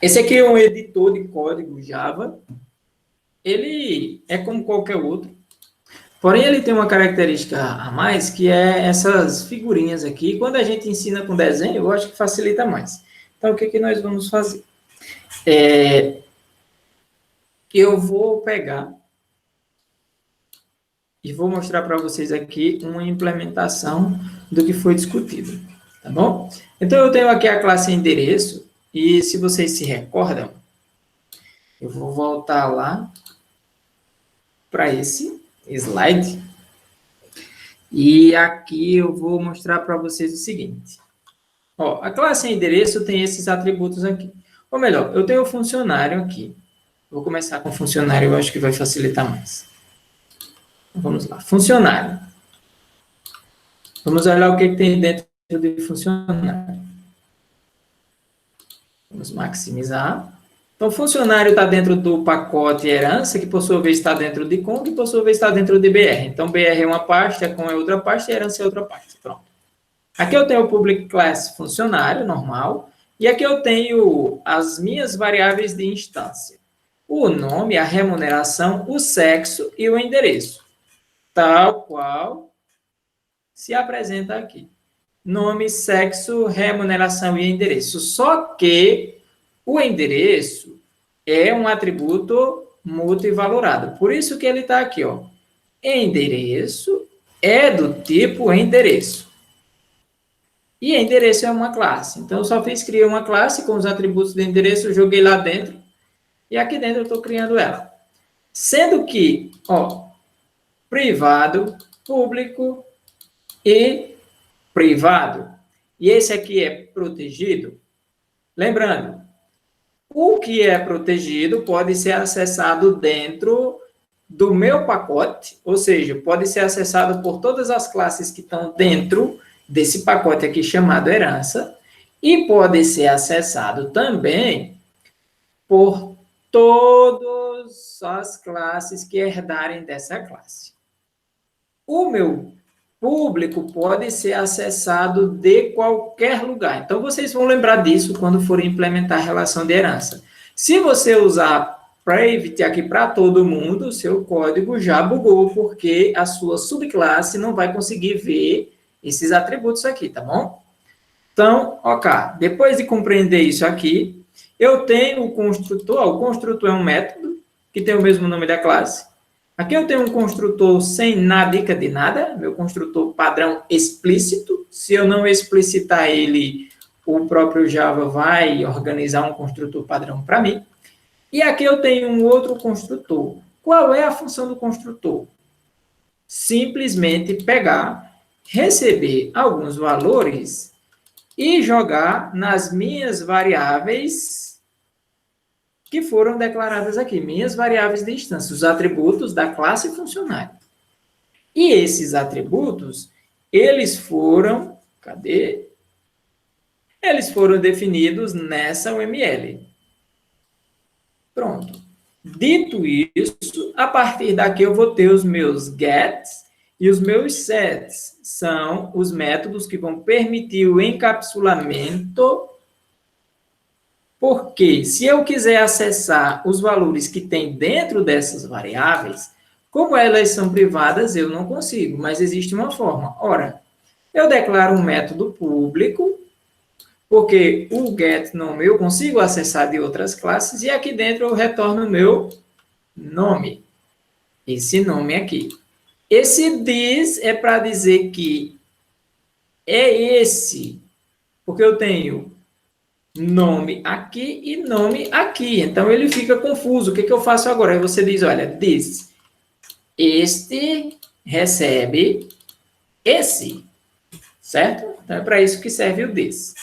[SPEAKER 1] Esse aqui é um editor de código Java. Ele é como qualquer outro. Porém, ele tem uma característica a mais, que é essas figurinhas aqui. Quando a gente ensina com desenho, eu acho que facilita mais. Então, o que, que nós vamos fazer? Eu vou pegar e vou mostrar para vocês aqui uma implementação do que foi discutido, tá bom? Então, eu tenho aqui a classe endereço, e se vocês se recordam, eu vou voltar lá para esse slide, e aqui eu vou mostrar para vocês o seguinte. Ó, a classe endereço tem esses atributos aqui. Ou melhor, eu tenho o funcionário aqui. Vou começar com funcionário, eu acho que vai facilitar mais. Vamos lá, funcionário. Vamos olhar o que tem dentro de funcionário. Vamos maximizar. Então, funcionário está dentro do pacote herança, que por sua vez está dentro de com, que por sua vez está dentro de BR. Então, BR é uma parte, a com é outra parte, e herança é outra parte. Pronto. Aqui eu tenho o public class funcionário, normal, e aqui eu tenho as minhas variáveis de instância. O nome, a remuneração, o sexo e o endereço. Tal qual se apresenta aqui. Nome, sexo, remuneração e endereço. Só que o endereço é um atributo multivalorado. Por isso que ele está aqui, ó. Endereço é do tipo endereço. E endereço é uma classe. Então, eu só criei uma classe com os atributos de endereço, joguei lá dentro, e aqui dentro eu estou criando ela. Sendo que, ó, privado, público e privado. E esse aqui é protegido. Lembrando, o que é protegido pode ser acessado dentro do meu pacote, ou seja, pode ser acessado por todas as classes que estão dentro desse pacote aqui chamado herança, e pode ser acessado também por todas as classes que herdarem dessa classe. O meu público pode ser acessado de qualquer lugar. Então, vocês vão lembrar disso quando forem implementar a relação de herança. Se você usar private aqui para todo mundo, o seu código já bugou, porque a sua subclasse não vai conseguir ver esses atributos aqui, tá bom? Então, ok, depois de compreender isso aqui, eu tenho o construtor. O construtor é um método que tem o mesmo nome da classe. Aqui eu tenho um construtor sem nada de nada, meu construtor padrão explícito. Se eu não explicitar ele, o próprio Java vai organizar um construtor padrão para mim. E aqui eu tenho um outro construtor. Qual é a função do construtor? Simplesmente pegar, receber alguns valores e jogar nas minhas variáveis que foram declaradas aqui, minhas variáveis de instância, os atributos da classe funcionário. E esses atributos, eles foram, cadê? Eles foram definidos nessa UML. Pronto. Dito isso, a partir daqui eu vou ter os meus gets e os meus sets. São os métodos que vão permitir o encapsulamento. Porque se eu quiser acessar os valores que tem dentro dessas variáveis, como elas são privadas, eu não consigo, mas existe uma forma. Ora, eu declaro um método público, porque o getNome eu consigo acessar de outras classes, e aqui dentro eu retorno o meu nome. Esse nome aqui. Esse this é para dizer que é esse, porque eu tenho nome aqui e nome aqui. Então, ele fica confuso. O que, que eu faço agora? Aí você diz, olha, this. Este recebe esse. Certo? Então, é para isso que serve o this.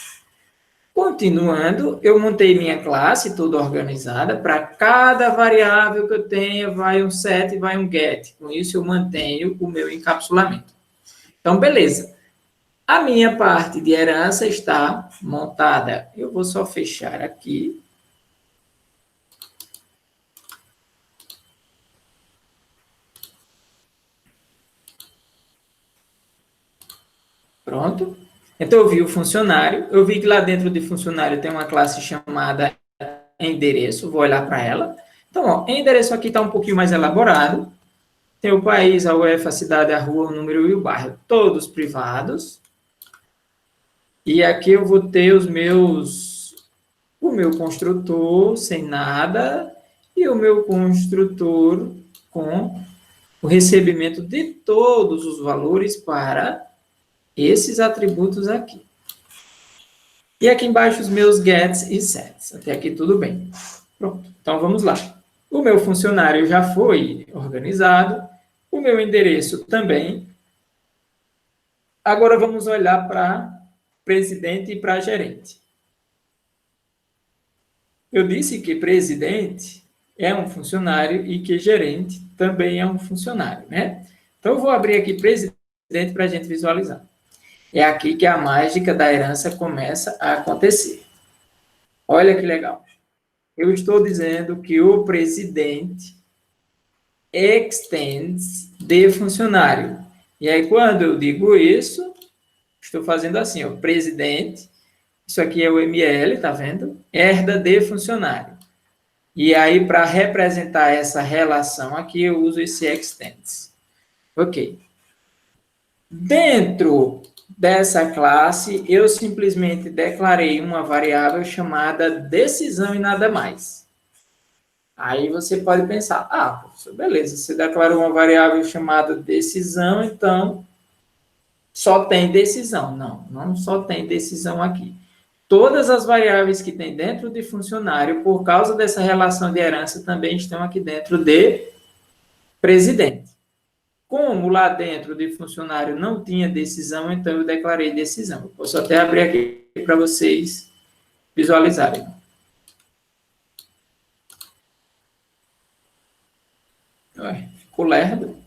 [SPEAKER 1] Continuando, eu montei minha classe toda organizada. Para cada variável que eu tenha, vai um set e vai um get. Com isso, eu mantenho o meu encapsulamento. Então, beleza. A minha parte de herança está montada. Eu vou só fechar aqui. Pronto. Então, eu vi o funcionário. Eu vi que lá dentro de funcionário tem uma classe chamada endereço. Vou olhar para ela. Então, ó, endereço aqui está um pouquinho mais elaborado. Tem o país, a UF, a cidade, a rua, o número e o bairro. Todos privados. E aqui eu vou ter o meu construtor sem nada e o meu construtor com o recebimento de todos os valores para esses atributos aqui. E aqui embaixo os meus gets e sets. Até aqui tudo bem. Pronto. Então vamos lá. O meu funcionário já foi organizado. O meu endereço também. Agora vamos olhar para presidente e para gerente. Eu disse que presidente é um funcionário e que gerente também é um funcionário, né? Então, eu vou abrir aqui presidente para a gente visualizar. É aqui que a mágica da herança começa a acontecer. Olha que legal. Eu estou dizendo que o presidente extends de funcionário. E aí, quando eu digo isso, estou fazendo assim, ó, presidente, isso aqui é o ML, tá vendo? Herda de funcionário. E aí, para representar essa relação aqui, eu uso esse extends. Ok. Dentro dessa classe, eu simplesmente declarei uma variável chamada decisão e nada mais. Aí você pode pensar, professor, beleza, você declarou uma variável chamada decisão, então só tem decisão. Não, não só tem decisão aqui. Todas as variáveis que tem dentro de funcionário, por causa dessa relação de herança, também estão aqui dentro de presidente. Como lá dentro de funcionário não tinha decisão, então eu declarei decisão. Eu posso até abrir aqui para vocês visualizarem. Ficou lerdo.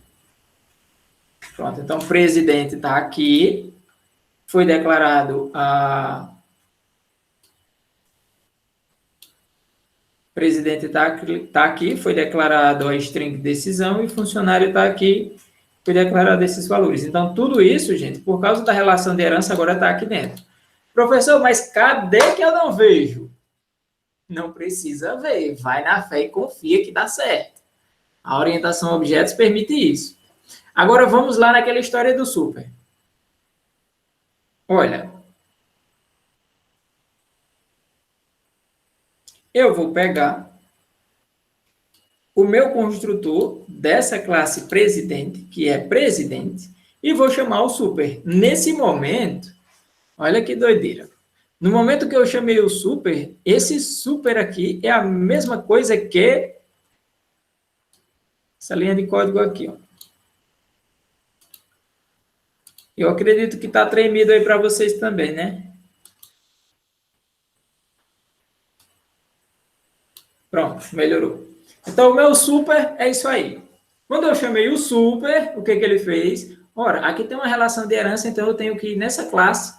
[SPEAKER 1] Pronto, então o presidente está aqui. Foi declarado a... Presidente está aqui, foi declarado a string decisão, e funcionário está aqui, foi declarado esses valores. Então, tudo isso, gente, por causa da relação de herança, agora está aqui dentro. Professor, mas cadê que eu não vejo? Não precisa ver, vai na fé e confia que dá certo. A orientação a objetos permite isso. Agora, vamos lá naquela história do super. Olha, eu vou pegar o meu construtor dessa classe presidente, que é presidente, e vou chamar o super. Nesse momento, olha que doideira. No momento que eu chamei o super, esse super aqui é a mesma coisa que essa linha de código aqui, ó. Eu acredito que está tremido aí para vocês também, né? Pronto, melhorou. Então, o meu super é isso aí. Quando eu chamei o super, o que ele fez? Ora, aqui tem uma relação de herança, então eu tenho que ir nessa classe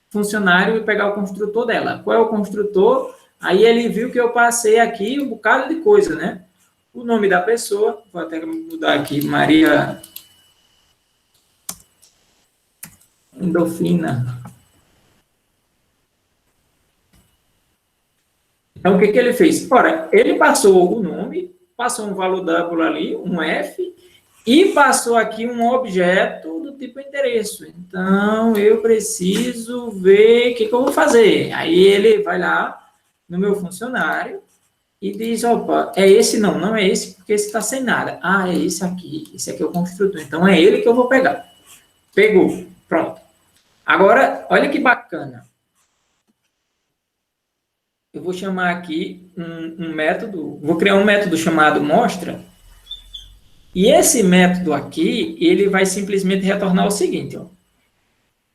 [SPEAKER 1] funcionário e pegar o construtor dela. Qual é o construtor? Aí ele viu que eu passei aqui um bocado de coisa, né? O nome da pessoa, vou até mudar aqui, Maria Endorfina. Então, o que ele fez? Ora, ele passou o nome, passou um valor double ali, um F, e passou aqui um objeto do tipo endereço. Então, eu preciso ver o que eu vou fazer. Aí ele vai lá no meu funcionário e diz, opa, é esse? Não, não é esse, porque esse está sem nada. É esse aqui é o construtor. Então, é ele que eu vou pegar. Pegou, pronto. Agora, olha que bacana. Eu vou chamar aqui um método, vou criar um método chamado mostra, e esse método aqui, ele vai simplesmente retornar o seguinte, ó.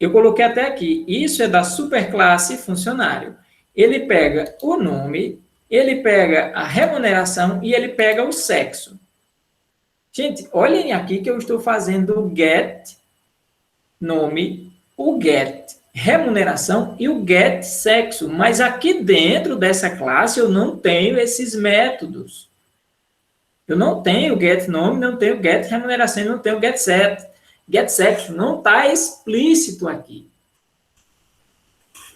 [SPEAKER 1] Eu coloquei até aqui, isso é da superclasse funcionário. ele pega o nome, ele pega a remuneração e ele pega o sexo. Gente, olhem aqui que eu estou fazendo o get nome, o get remuneração e o get sexo, mas aqui dentro dessa classe eu não tenho esses métodos. Eu não tenho get nome, não tenho get remuneração, não tenho get set. Get sexo não está explícito aqui.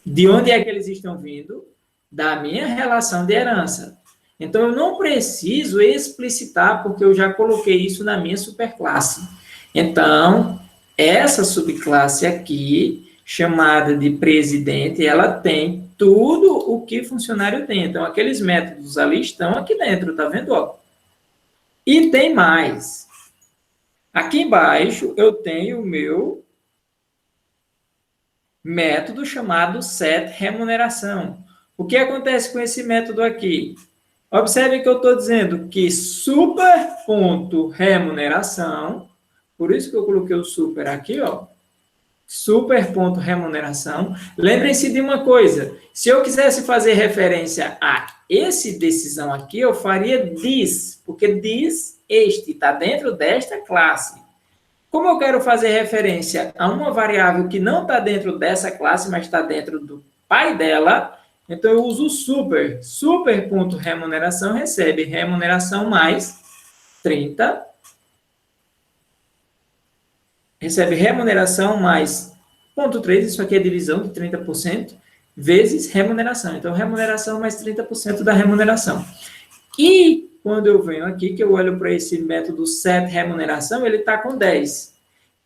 [SPEAKER 1] De onde é que eles estão vindo? Da minha relação de herança. Então, eu não preciso explicitar, porque eu já coloquei isso na minha superclasse. Então, essa subclasse aqui, chamada de presidente, ela tem tudo o que funcionário tem. Então, aqueles métodos ali estão aqui dentro, tá vendo? Ó. E tem mais. Aqui embaixo, eu tenho o meu método chamado set remuneração. O que acontece com esse método aqui? Observe que eu estou dizendo que super.remuneração, por isso que eu coloquei o super aqui, ó, super.remuneração. Lembrem-se de uma coisa, se eu quisesse fazer referência a esse decisão aqui, eu faria this, porque this, este, está dentro desta classe. Como eu quero fazer referência a uma variável que não está dentro dessa classe, mas está dentro do pai dela, então eu uso o super. Super.remuneração recebe remuneração mais 30. Recebe remuneração mais 0,3, isso aqui é divisão de 30%, vezes remuneração. Então, remuneração mais 30% da remuneração. E quando eu venho aqui, que eu olho para esse método set remuneração, ele está com 10.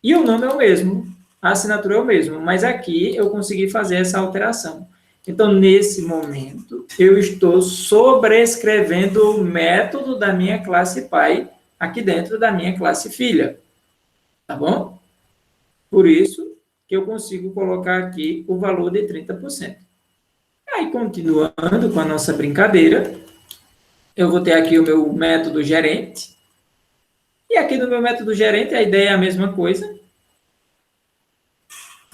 [SPEAKER 1] E o nome é o mesmo, a assinatura é o mesmo, mas aqui eu consegui fazer essa alteração. Então, nesse momento, eu estou sobrescrevendo o método da minha classe pai aqui dentro da minha classe filha. Tá bom? Por isso que eu consigo colocar aqui o valor de 30%. Aí, continuando com a nossa brincadeira, eu vou ter aqui o meu método gerente. E aqui no meu método gerente, a ideia é a mesma coisa.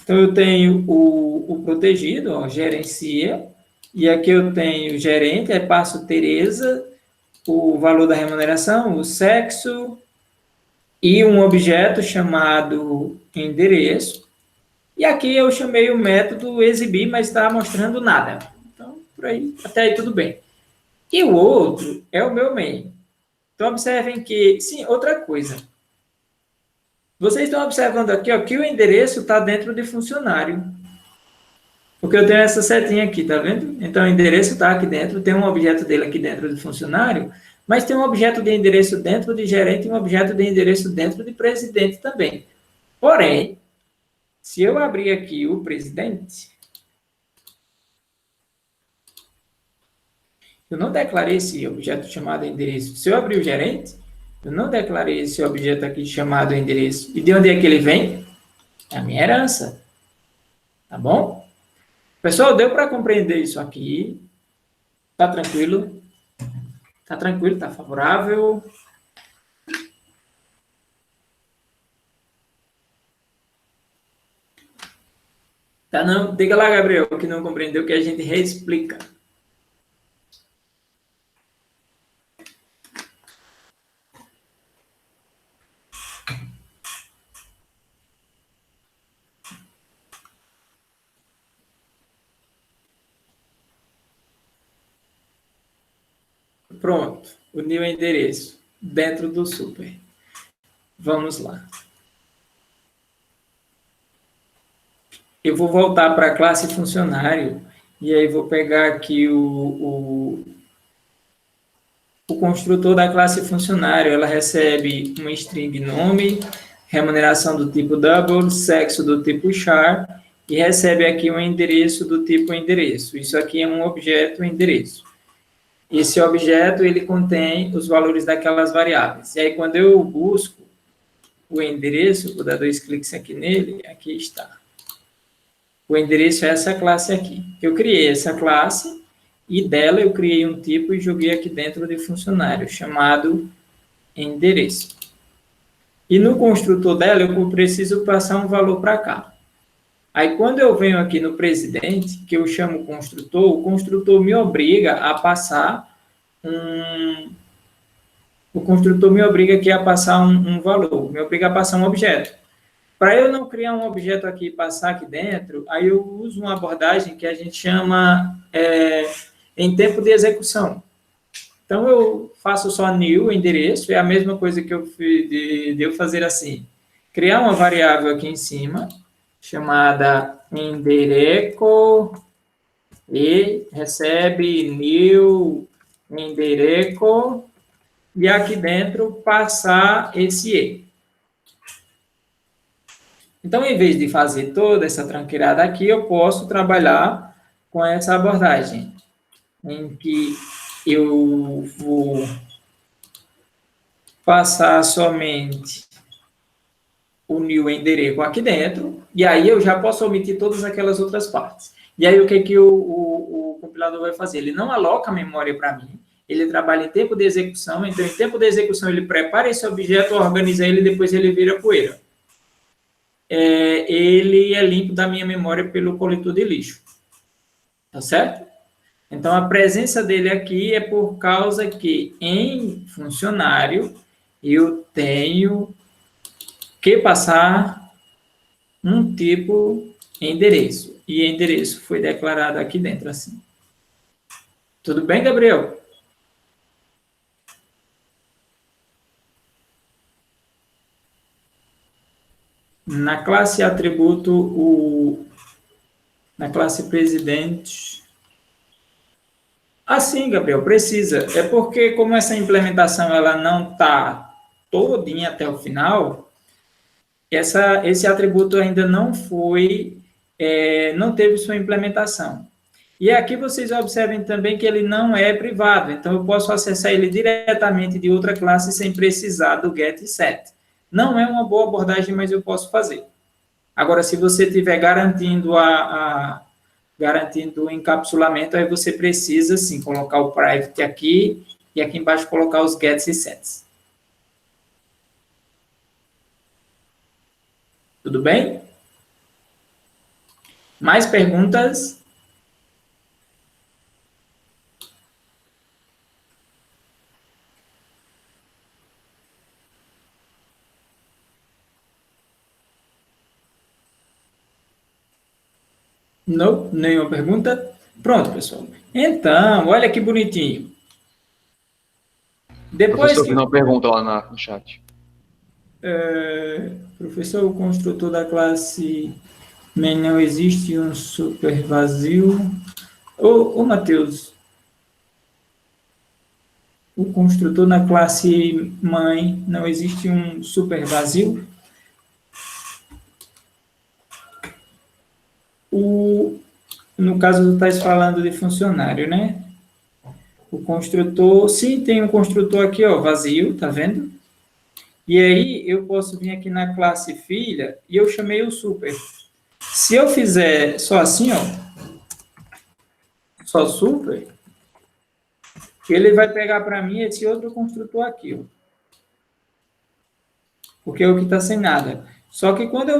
[SPEAKER 1] Então, eu tenho o protegido, ó, gerencia. E aqui eu tenho gerente, aí passo Tereza, o valor da remuneração, o sexo, e um objeto chamado endereço. E aqui eu chamei o método exibir, mas está mostrando nada. Então, por aí, até aí tudo bem. E o outro é o meu main. Então, observem que... Sim, outra coisa. Vocês estão observando aqui ó, que o endereço está dentro de funcionário. Porque eu tenho essa setinha aqui, tá vendo? Então, o endereço está aqui dentro, tem um objeto dele aqui dentro de funcionário, mas tem um objeto de endereço dentro de gerente e um objeto de endereço dentro de presidente também. Porém, se eu abrir aqui o presidente, eu não declarei esse objeto chamado endereço. Se eu abrir o gerente, eu não declarei esse objeto aqui chamado endereço. E de onde é que ele vem? É a minha herança. Tá bom? Pessoal, deu para compreender isso aqui? Tá tranquilo? Tá tranquilo? Tá favorável? Tá não? Diga lá, Gabriel, que não compreendeu, que a gente reexplica. Pronto, o new endereço dentro do super. Vamos lá. Eu vou voltar para a classe funcionário e aí vou pegar aqui o construtor da classe funcionário. Ela recebe uma string nome, remuneração do tipo double, sexo do tipo char e recebe aqui um endereço do tipo endereço. Isso aqui é um objeto endereço. Esse objeto, ele contém os valores daquelas variáveis. E aí, quando eu busco o endereço, vou dar 2 cliques aqui nele, aqui está. O endereço é essa classe aqui. Eu criei essa classe e dela eu criei um tipo e joguei aqui dentro de funcionário, chamado endereço. E no construtor dela, eu preciso passar um valor para cá. Aí, quando eu venho aqui no presidente, que eu chamo o construtor me obriga a passar um... O construtor me obriga aqui a passar um valor, me obriga a passar um objeto. Para eu não criar um objeto aqui e passar aqui dentro, aí eu uso uma abordagem que a gente chama em tempo de execução. Então, eu faço só new, endereço, é a mesma coisa que eu fiz de eu fazer assim. Criar uma variável aqui em cima, chamada endereço, e recebe new endereço, e aqui dentro passar esse e. Então, em vez de fazer toda essa tranqueirada aqui, eu posso trabalhar com essa abordagem, em que eu vou passar somente o new endereço aqui dentro, e aí eu já posso omitir todas aquelas outras partes. E aí, o que o compilador vai fazer? Ele não aloca a memória para mim, ele trabalha em tempo de execução, então, em tempo de execução, ele prepara esse objeto, organiza ele, e depois ele vira poeira. Ele é limpo da minha memória pelo coletor de lixo. Tá certo? Então, a presença dele aqui é por causa que, em funcionário, eu tenho que passar um tipo endereço. E endereço foi declarado aqui dentro, assim. Tudo bem, Gabriel? Na classe atributo, na classe presidente... Sim, Gabriel, precisa. É porque, como essa implementação ela não está todinha até o final, esse atributo ainda não foi, não teve sua implementação. E aqui vocês observem também que ele não é privado, então eu posso acessar ele diretamente de outra classe sem precisar do get e set. Não é uma boa abordagem, mas eu posso fazer. Agora, se você estiver garantindo o encapsulamento, aí você precisa, sim, colocar o private aqui e aqui embaixo colocar os gets e sets. Tudo bem? Mais perguntas? Não? Nenhuma pergunta? Pronto, pessoal. Então, olha que bonitinho. Depois
[SPEAKER 2] Professor, tem uma pergunta lá no chat.
[SPEAKER 1] Professor, o construtor da classe main não existe um super vazio. Ô Matheus, o construtor na classe mãe não existe um super vazio? No caso, tu estás falando de funcionário, né? O construtor, sim, tem um construtor aqui, ó, vazio, tá vendo? E aí, eu posso vir aqui na classe filha e eu chamei o super. Se eu fizer só assim, ó, só super, ele vai pegar para mim esse outro construtor aqui, ó. Porque é o que está sem nada. Só que quando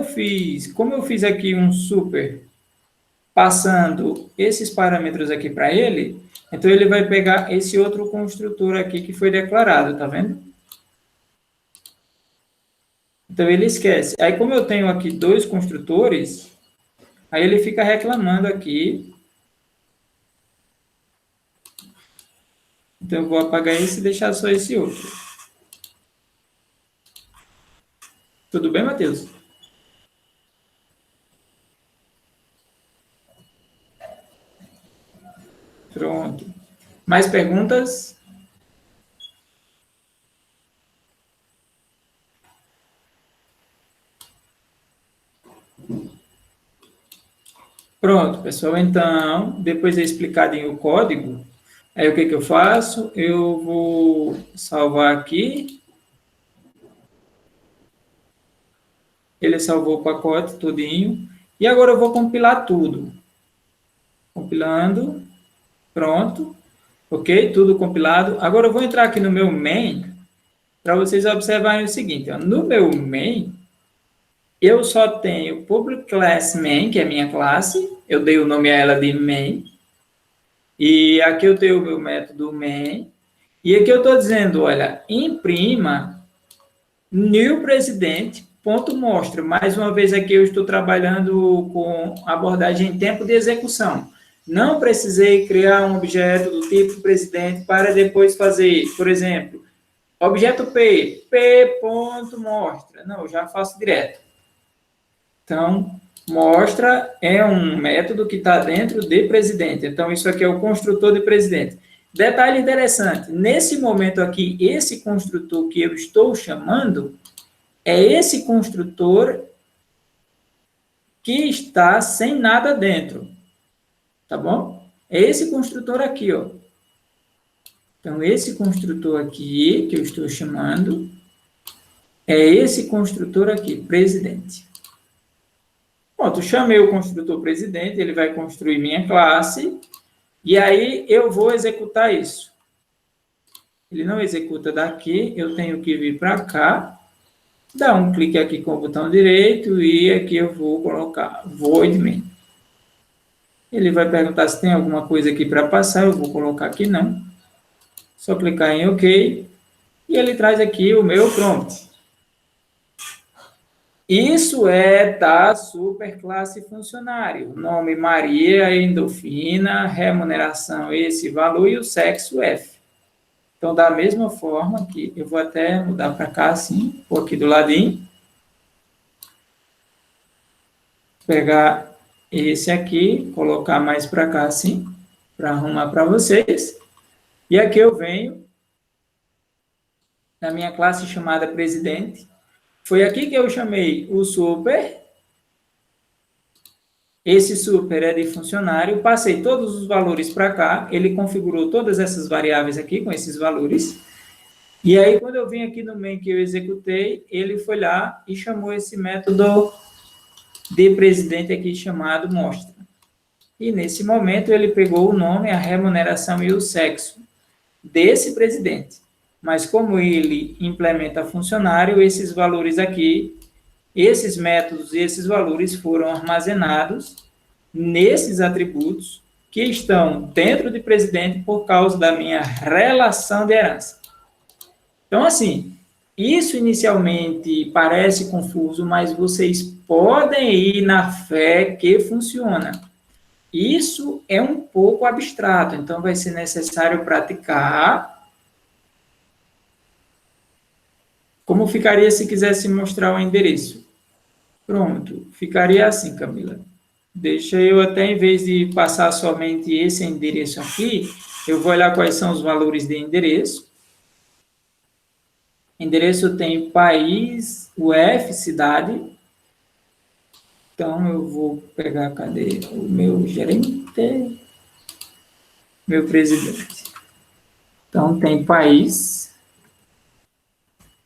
[SPEAKER 1] como eu fiz aqui um super passando esses parâmetros aqui para ele, então ele vai pegar esse outro construtor aqui que foi declarado, tá vendo? Então ele esquece. Aí como eu tenho aqui dois construtores, aí ele fica reclamando aqui. Então eu vou apagar esse e deixar só esse outro. Tudo bem, Matheus? Pronto. Mais perguntas? Pronto, pessoal. Então, depois de explicado em o código, aí o que eu faço? Eu vou salvar aqui. Ele salvou o pacote todinho. E agora eu vou compilar tudo. Compilando. Pronto. Ok? Tudo compilado. Agora eu vou entrar aqui no meu main para vocês observarem o seguinte. Ó. No meu main, eu só tenho public class main, que é a minha classe, eu dei o nome a ela de main, e aqui eu tenho o meu método main, e aqui eu estou dizendo, olha, imprima new presidente, ponto mostra. Mais uma vez aqui eu estou trabalhando com abordagem em tempo de execução. Não precisei criar um objeto do tipo presidente para depois fazer, por exemplo, objeto P ponto mostra. Não, eu já faço direto. Então, mostra é um método que está dentro de presidente. Então, isso aqui é o construtor de presidente. Detalhe interessante, nesse momento aqui, esse construtor que eu estou chamando é esse construtor que está sem nada dentro. Tá bom? É esse construtor aqui, ó. Então, esse construtor aqui, que eu estou chamando, é esse construtor aqui, presidente. Pronto, chamei o construtor presidente, ele vai construir minha classe, e aí eu vou executar isso. Ele não executa daqui, eu tenho que vir para cá, dar um clique aqui com o botão direito, e aqui eu vou colocar void main. Ele vai perguntar se tem alguma coisa aqui para passar, eu vou colocar aqui não. Só clicar em OK, e ele traz aqui o meu prompt. Isso é da superclasse funcionário. Nome Maria, endorfina, remuneração esse valor e o sexo F. Então, da mesma forma que eu vou até mudar para cá assim, vou aqui do ladinho. Pegar esse aqui, colocar mais para cá assim, para arrumar para vocês. E aqui eu venho na minha classe chamada presidente. Foi aqui que eu chamei o super. Esse super é de funcionário. Passei todos os valores para cá. Ele configurou todas essas variáveis aqui com esses valores. E aí, quando eu vim aqui no main que eu executei, ele foi lá e chamou esse método de presidente aqui chamado mostra. E nesse momento ele pegou o nome, a remuneração e o sexo desse presidente. Mas como ele implementa funcionário, esses valores aqui, esses métodos e esses valores foram armazenados nesses atributos que estão dentro de presidente por causa da minha relação de herança. Então, assim, isso inicialmente parece confuso, mas vocês podem ir na fé que funciona. Isso é um pouco abstrato, então vai ser necessário praticar. Como ficaria se quisesse mostrar o endereço? Pronto, ficaria assim, Camila. Deixa eu até, em vez de passar somente esse endereço aqui, eu vou olhar quais são os valores de endereço. Endereço tem país, UF, cidade. Então, eu vou pegar, cadê o meu gerente? Meu presidente. Então, tem país.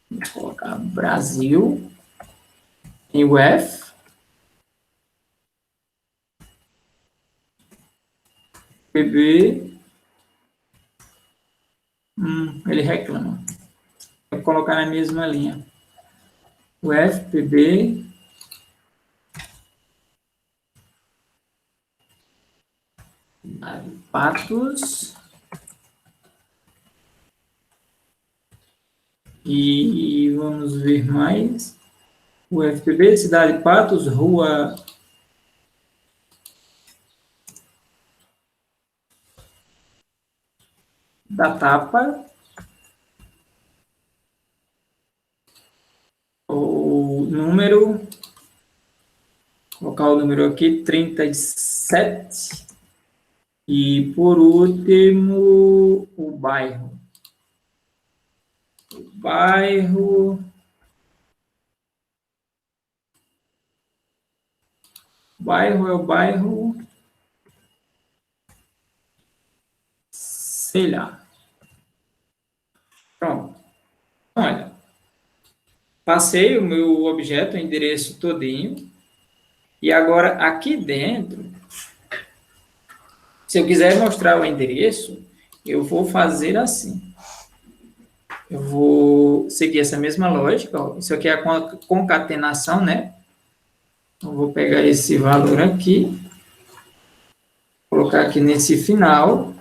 [SPEAKER 1] Vou colocar Brasil. Tem UF. PB. Ele reclama. Vou colocar na mesma linha. UF, PB. Patos. E vamos ver mais. O FPB, Cidade Patos, Rua da Tapa. O número, colocar o número aqui, 37. E, por último, o bairro. O bairro é o bairro, sei lá. Pronto. Olha, passei o meu objeto, o endereço todinho, e agora aqui dentro, se eu quiser mostrar o endereço, eu vou fazer assim. Eu vou seguir essa mesma lógica, ó. Isso aqui é a concatenação, né? Eu vou pegar esse valor aqui, colocar aqui nesse final,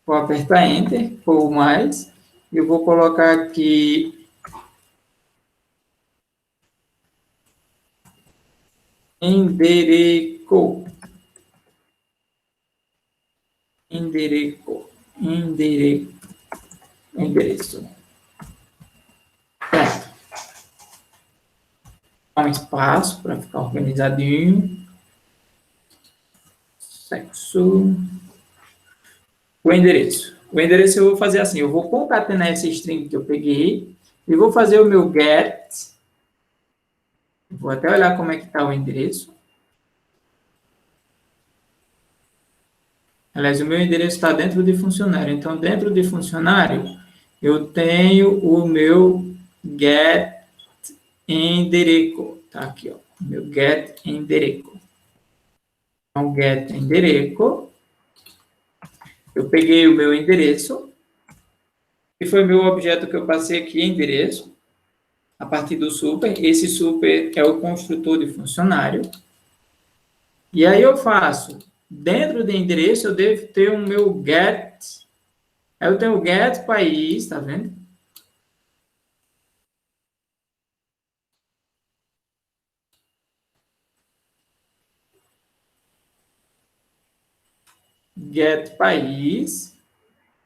[SPEAKER 1] vou apertar Enter, ou mais, e eu vou colocar aqui endereço, endereço. Pronto. Dá um espaço para ficar organizadinho. Sexo. O endereço. O endereço eu vou fazer assim, eu vou concatenar esse string que eu peguei e vou fazer o meu get. Vou até olhar como é que está o endereço. Aliás, o meu endereço está dentro de funcionário. Então, dentro de funcionário, eu tenho o meu get endereço. Tá aqui, ó. Meu get endereço. Então, get endereço. Eu peguei o meu endereço, que foi o meu objeto que eu passei aqui, endereço, a partir do super. Esse super é o construtor de funcionário. E aí eu faço, dentro de endereço, eu devo ter o meu get. Aí eu tenho o get país, tá vendo? Get país.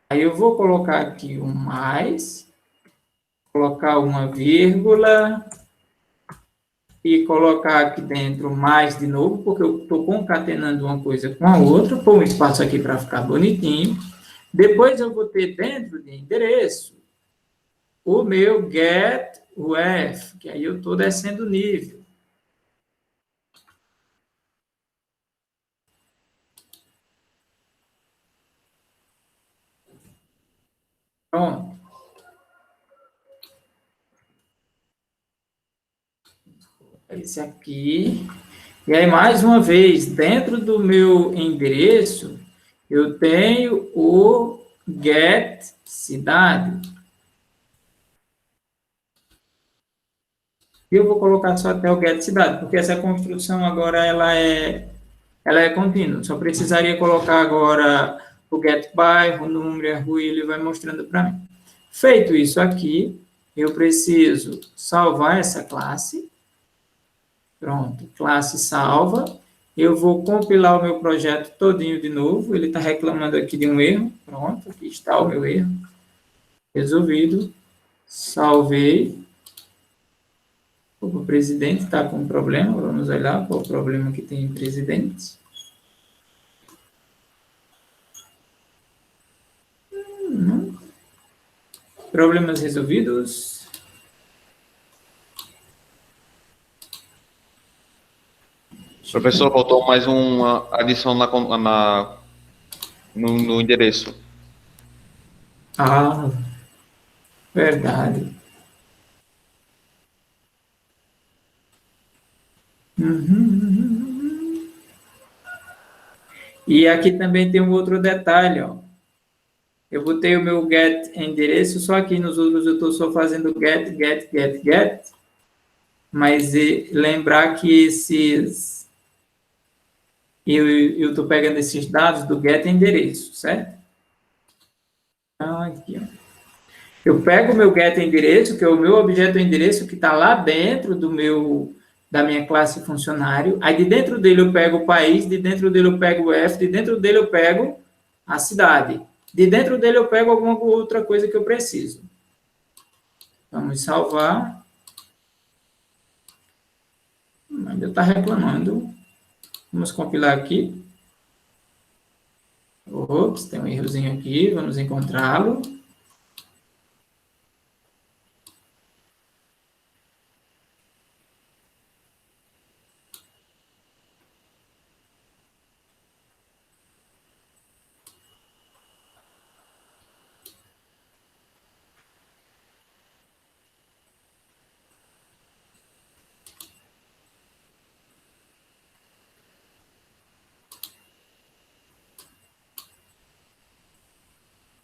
[SPEAKER 1] Aí eu vou colocar aqui um mais, colocar uma vírgula e colocar aqui dentro mais de novo, porque eu estou concatenando uma coisa com a outra, pôr um espaço aqui para ficar bonitinho. Depois eu vou ter dentro de endereço o meu get ref, que aí eu estou descendo o nível. Pronto. Esse aqui. E aí, mais uma vez, dentro do meu endereço, eu tenho o get cidade. E eu vou colocar só até o get cidade, porque essa construção agora ela é contínua. Só precisaria colocar agora o get bairro, o número, a rua, e ele vai mostrando para mim. Feito isso aqui, eu preciso salvar essa classe. Pronto, classe salva. Eu vou compilar o meu projeto todinho de novo. Ele está reclamando aqui de um erro. Pronto, aqui está o meu erro. Resolvido. Salvei. O presidente está com problema. Vamos olhar qual o problema que tem em presidente. Problemas resolvidos.
[SPEAKER 2] Professor, faltou mais uma adição no endereço.
[SPEAKER 1] Ah, verdade. Uhum. E aqui também tem um outro detalhe, ó. Eu botei o meu get endereço, só aqui nos outros eu estou só fazendo get. Mas lembrar que esses... Eu estou pegando esses dados do get endereço, certo? Então, aqui, ó. Eu pego o meu get endereço, que é o meu objeto endereço, que está lá dentro da minha classe funcionário. Aí, de dentro dele, eu pego o país, de dentro dele, eu pego o F, de dentro dele, eu pego a cidade. De dentro dele, eu pego alguma outra coisa que eu preciso. Vamos salvar. Ainda está reclamando. Vamos compilar aqui. Ops, tem um errozinho aqui. Vamos encontrá-lo.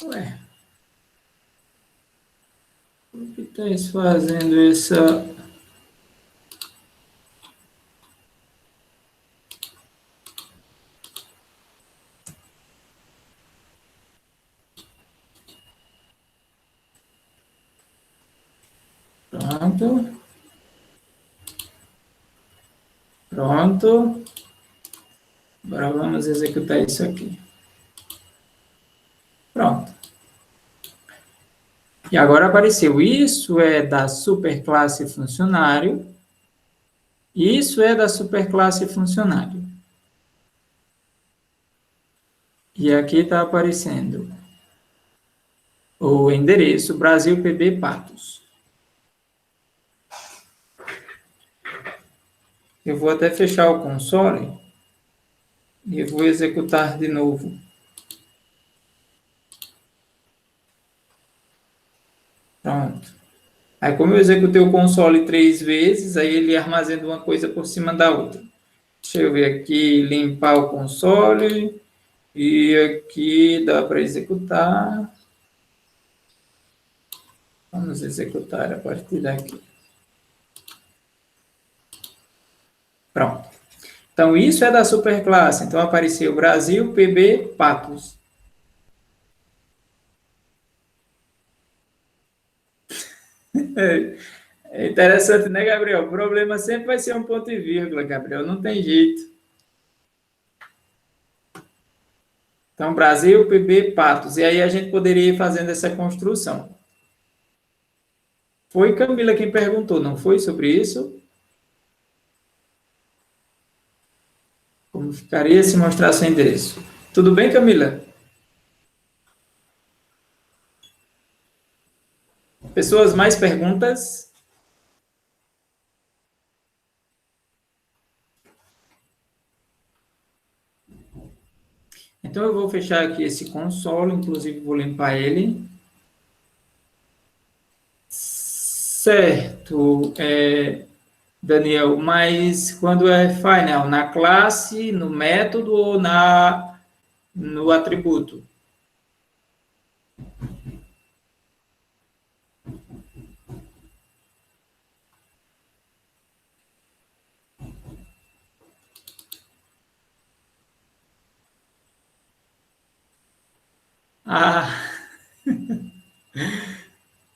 [SPEAKER 1] Ué. Por que está fazendo essa... Pronto. Pronto. Agora vamos executar isso aqui. Pronto. E agora apareceu, isso é da superclasse funcionário, isso é da superclasse funcionário. E aqui está aparecendo o endereço Brasil PB Patos. Eu vou até fechar o console e vou executar de novo. Pronto. Aí, como eu executei o console 3 vezes, aí ele armazena uma coisa por cima da outra. Deixa eu ver aqui, limpar o console. E aqui dá para executar. Vamos executar a partir daqui. Pronto. Então, isso é da superclasse. Então, apareceu Brasil, PB, Patos. É interessante, né, Gabriel? O problema sempre vai ser um ponto e vírgula, Gabriel. Não tem jeito. Então, Brasil, PB, Patos. E aí a gente poderia ir fazendo essa construção. Foi Camila quem perguntou, não foi sobre isso? Como ficaria se mostrar seu endereço? Tudo bem, Camila? Pessoas, mais perguntas? Então, eu vou fechar aqui esse console, inclusive vou limpar ele. Certo, Daniel, mas quando é final, na classe, no método ou no atributo?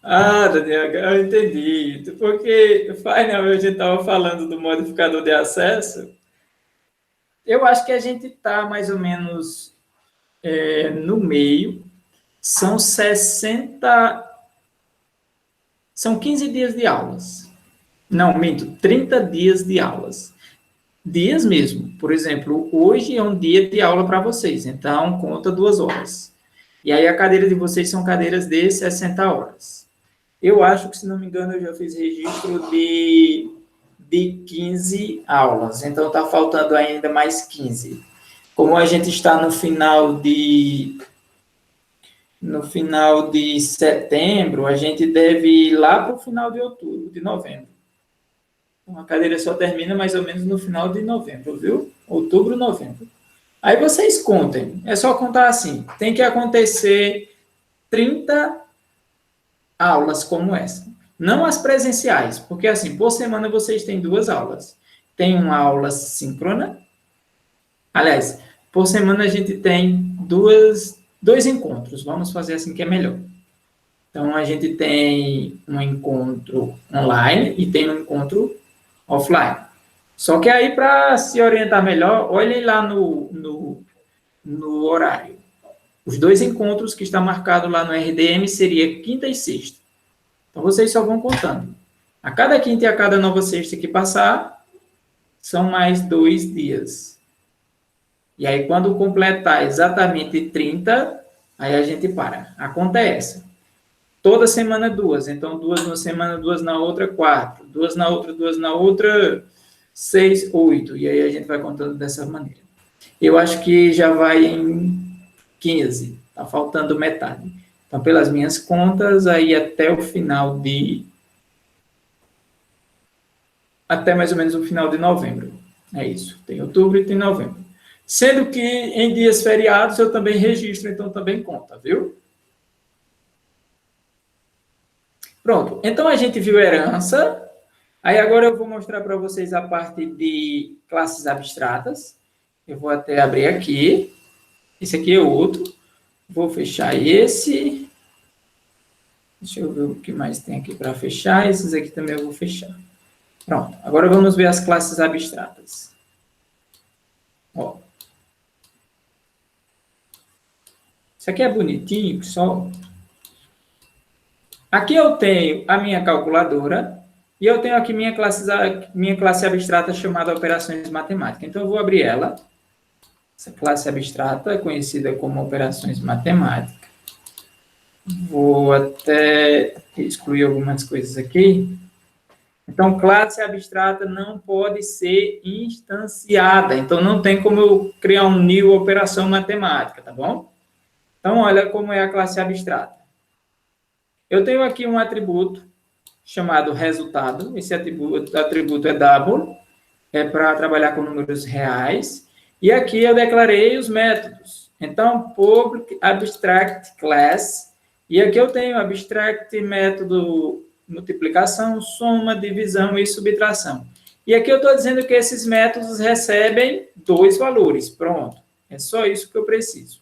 [SPEAKER 1] Ah, Daniel, eu entendi. Porque final a gente estava falando do modificador de acesso. Eu acho que a gente está mais ou menos no meio. São 60. São 15 dias de aulas. Não, minto, 30 dias de aulas. Dias mesmo. Por exemplo, hoje é um dia de aula para vocês, então conta 2 horas. E aí a cadeira de vocês são cadeiras de 60 horas. Eu acho que, se não me engano, eu já fiz registro de 15 aulas, então está faltando ainda mais 15. Como a gente está no final de setembro, a gente deve ir lá para o final de outubro, de novembro. Então, a cadeira só termina mais ou menos no final de novembro, viu? Outubro, novembro. Aí vocês contem. É só contar assim. Tem que acontecer 30 aulas como essa. Não as presenciais, porque assim, por semana vocês têm 2 aulas. Tem uma aula síncrona. Aliás, por semana a gente tem 2 encontros. Vamos fazer assim que é melhor. Então, a gente tem um encontro online e tem um encontro offline. Só que aí, para se orientar melhor, olhem lá no horário. Os 2 encontros que está marcado lá no RDM seria quinta e sexta. Então, vocês só vão contando. A cada quinta e a cada nova sexta que passar, são mais 2 dias. E aí, quando completar exatamente 30, aí a gente para. A conta é essa. Toda semana 2. Então, 2 numa semana, 2 na outra, 4. 2 na outra, 2 na outra, 6, 8. E aí a gente vai contando dessa maneira. Eu acho que já vai em 15. Está faltando metade. Então, pelas minhas contas, aí até o final até mais ou menos o final de novembro. É isso. Tem outubro e tem novembro. Sendo que em dias feriados eu também registro, então também conta, viu? Pronto. Então a gente viu herança. Aí agora eu vou mostrar para vocês a parte de classes abstratas. Eu vou até abrir aqui. Esse aqui é outro. Vou fechar esse. Deixa eu ver o que mais tem aqui para fechar. Esses aqui também eu vou fechar. Pronto. Agora vamos ver as classes abstratas. Ó. Isso aqui é bonitinho, pessoal. Aqui eu tenho a minha calculadora e eu tenho aqui minha classe abstrata chamada operações matemáticas. Então, eu vou abrir ela. Essa classe abstrata é conhecida como operações matemáticas. Vou até excluir algumas coisas aqui. Então, classe abstrata não pode ser instanciada. Então, não tem como eu criar um new operação matemática, tá bom? Então, olha como é a classe abstrata. Eu tenho aqui um atributo chamado resultado. Esse atributo é double, é para trabalhar com números reais. E aqui eu declarei os métodos. Então, public abstract class. E aqui eu tenho abstract método multiplicação, soma, divisão e subtração. E aqui eu estou dizendo que esses métodos recebem 2 valores. Pronto. É só isso que eu preciso.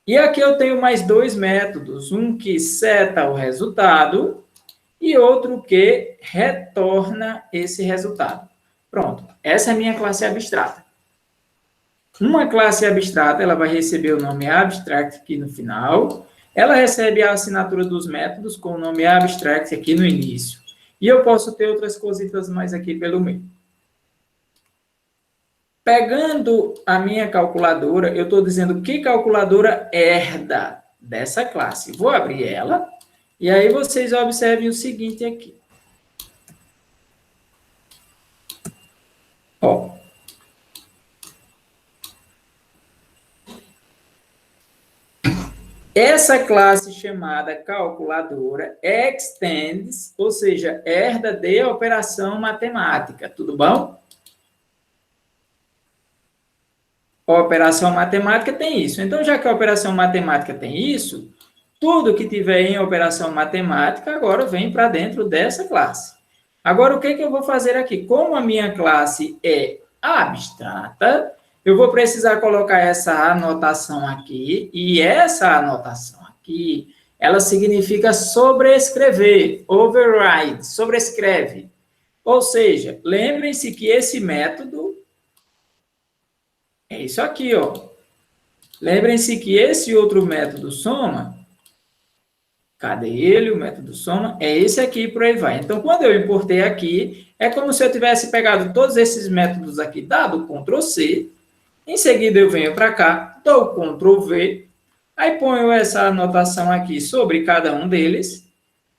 [SPEAKER 1] E aqui eu tenho mais 2 métodos. Um que seta o resultado e outro que retorna esse resultado. Pronto. Essa é a minha classe abstrata. Uma classe abstrata, ela vai receber o nome abstract aqui no final. Ela recebe a assinatura dos métodos com o nome abstract aqui no início. E eu posso ter outras cositas mais aqui pelo meio. Pegando a minha calculadora, eu estou dizendo que calculadora herda dessa classe. Vou abrir ela. E aí vocês observem o seguinte aqui. Ó. Essa classe chamada calculadora extends, ou seja, herda de operação matemática. Tudo bom? A operação matemática tem isso. Então, já que a operação matemática tem isso, tudo que tiver em operação matemática agora vem para dentro dessa classe. Agora, o que eu vou fazer aqui? Como a minha classe é abstrata, eu vou precisar colocar essa anotação aqui, e essa anotação aqui, ela significa sobrescrever, override, sobrescreve. Ou seja, lembrem-se que esse método é isso aqui, ó. Lembrem-se que esse outro método soma, cadê ele? O método soma é esse aqui, por aí vai. Então, quando eu importei aqui, é como se eu tivesse pegado todos esses métodos aqui, dado Ctrl+C, em seguida eu venho para cá, dou Ctrl+V, aí ponho essa anotação aqui sobre cada um deles,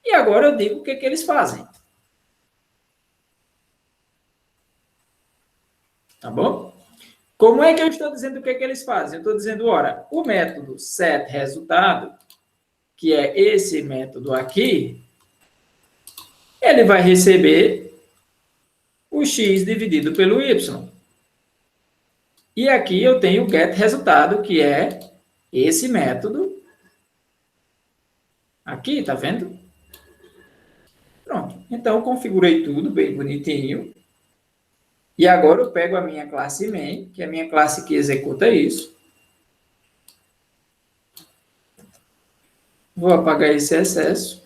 [SPEAKER 1] e agora eu digo o que eles fazem. Tá bom? Como é que eu estou dizendo o que eles fazem? Eu estou dizendo, ora, o método setResultado, que é esse método aqui, ele vai receber o x dividido pelo y. E aqui eu tenho o getResultado, que é esse método aqui, tá vendo? Pronto. Então, eu configurei tudo bem bonitinho. E agora eu pego a minha classe main, que é a minha classe que executa isso. Vou apagar esse excesso.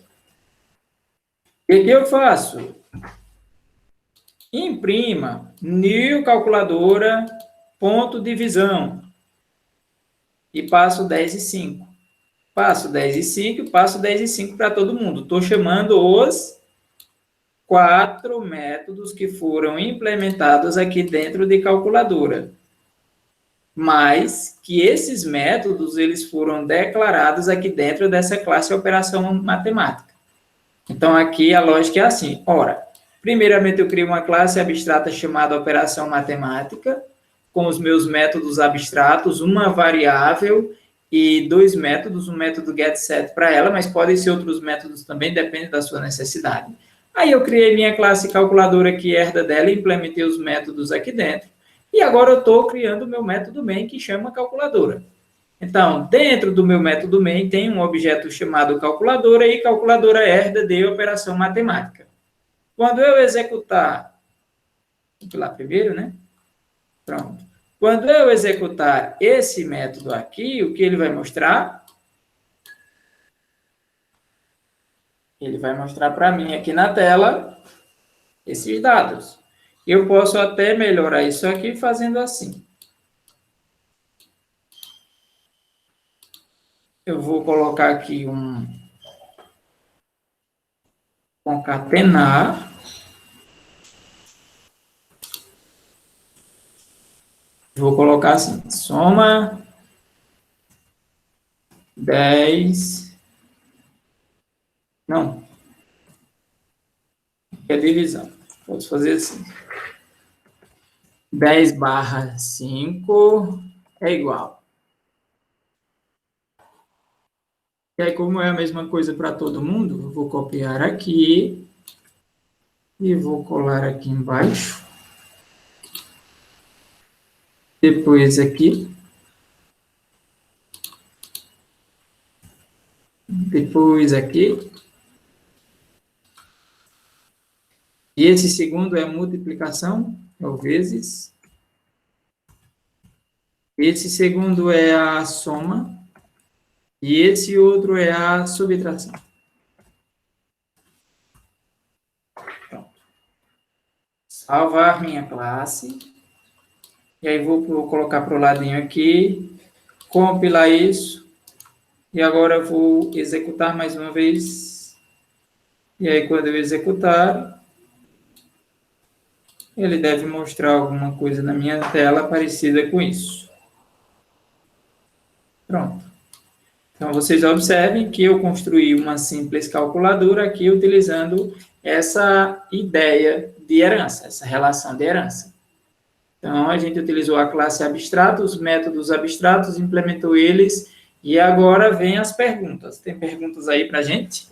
[SPEAKER 1] O que eu faço? Imprima new calculadora ponto divisão e passo 10 e 5. Passo 10 e 5, passo 10 e 5 para todo mundo. Estou chamando os 4 métodos que foram implementados aqui dentro de calculadora. Mas que esses métodos eles foram declarados aqui dentro dessa classe operação matemática. Então, aqui a lógica é assim. Ora, primeiramente eu crio uma classe abstrata chamada operação matemática, com os meus métodos abstratos, uma variável e 2 métodos, um método getSet para ela, mas podem ser outros métodos também, depende da sua necessidade. Aí eu criei minha classe calculadora que herda dela e implementei os métodos aqui dentro. E agora eu estou criando o meu método main que chama calculadora. Então, dentro do meu método main tem um objeto chamado calculadora e calculadora herda de operação matemática. Quando eu executar, vamos lá primeiro, né? Pronto. Quando eu executar esse método aqui, o que ele vai mostrar? Ele vai mostrar para mim aqui na tela esses dados. Eu posso até melhorar isso aqui fazendo assim. Eu vou colocar aqui um concatenar. Vou colocar assim, soma 10. Não. É divisão. Posso fazer assim. 10/5 é igual. E aí, como é a mesma coisa para todo mundo, eu vou copiar aqui e vou colar aqui embaixo. Depois aqui. Depois aqui. E esse segundo é a multiplicação, é o vezes. Esse segundo é a soma. E esse outro é a subtração. Pronto. Salvar minha classe. E aí vou colocar para o ladinho aqui. Compilar isso. E agora eu vou executar mais uma vez. E aí quando eu executar, ele deve mostrar alguma coisa na minha tela parecida com isso. Pronto. Então, vocês observem que eu construí uma simples calculadora aqui utilizando essa ideia de herança, essa relação de herança. Então, a gente utilizou a classe abstrato, os métodos abstratos, implementou eles, e agora vem as perguntas. Tem perguntas aí para a gente?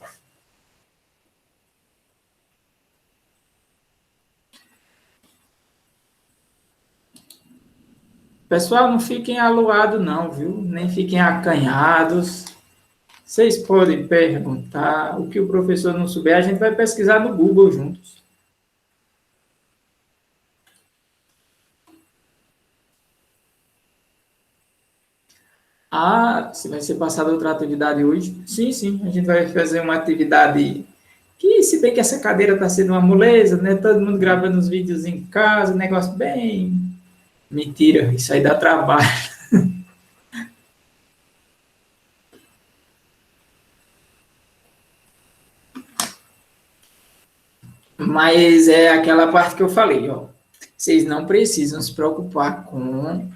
[SPEAKER 1] Pessoal, não fiquem aluados não, viu? Nem fiquem acanhados. Vocês podem perguntar. O que o professor não souber, a gente vai pesquisar no Google juntos. Ah, se vai ser passada outra atividade hoje? Sim, sim. A gente vai fazer uma atividade que, se bem que essa cadeira está sendo uma moleza, né? Todo mundo gravando os vídeos em casa, negócio bem... Mentira, isso aí dá trabalho. Mas é aquela parte que eu falei, ó. Vocês não precisam se preocupar com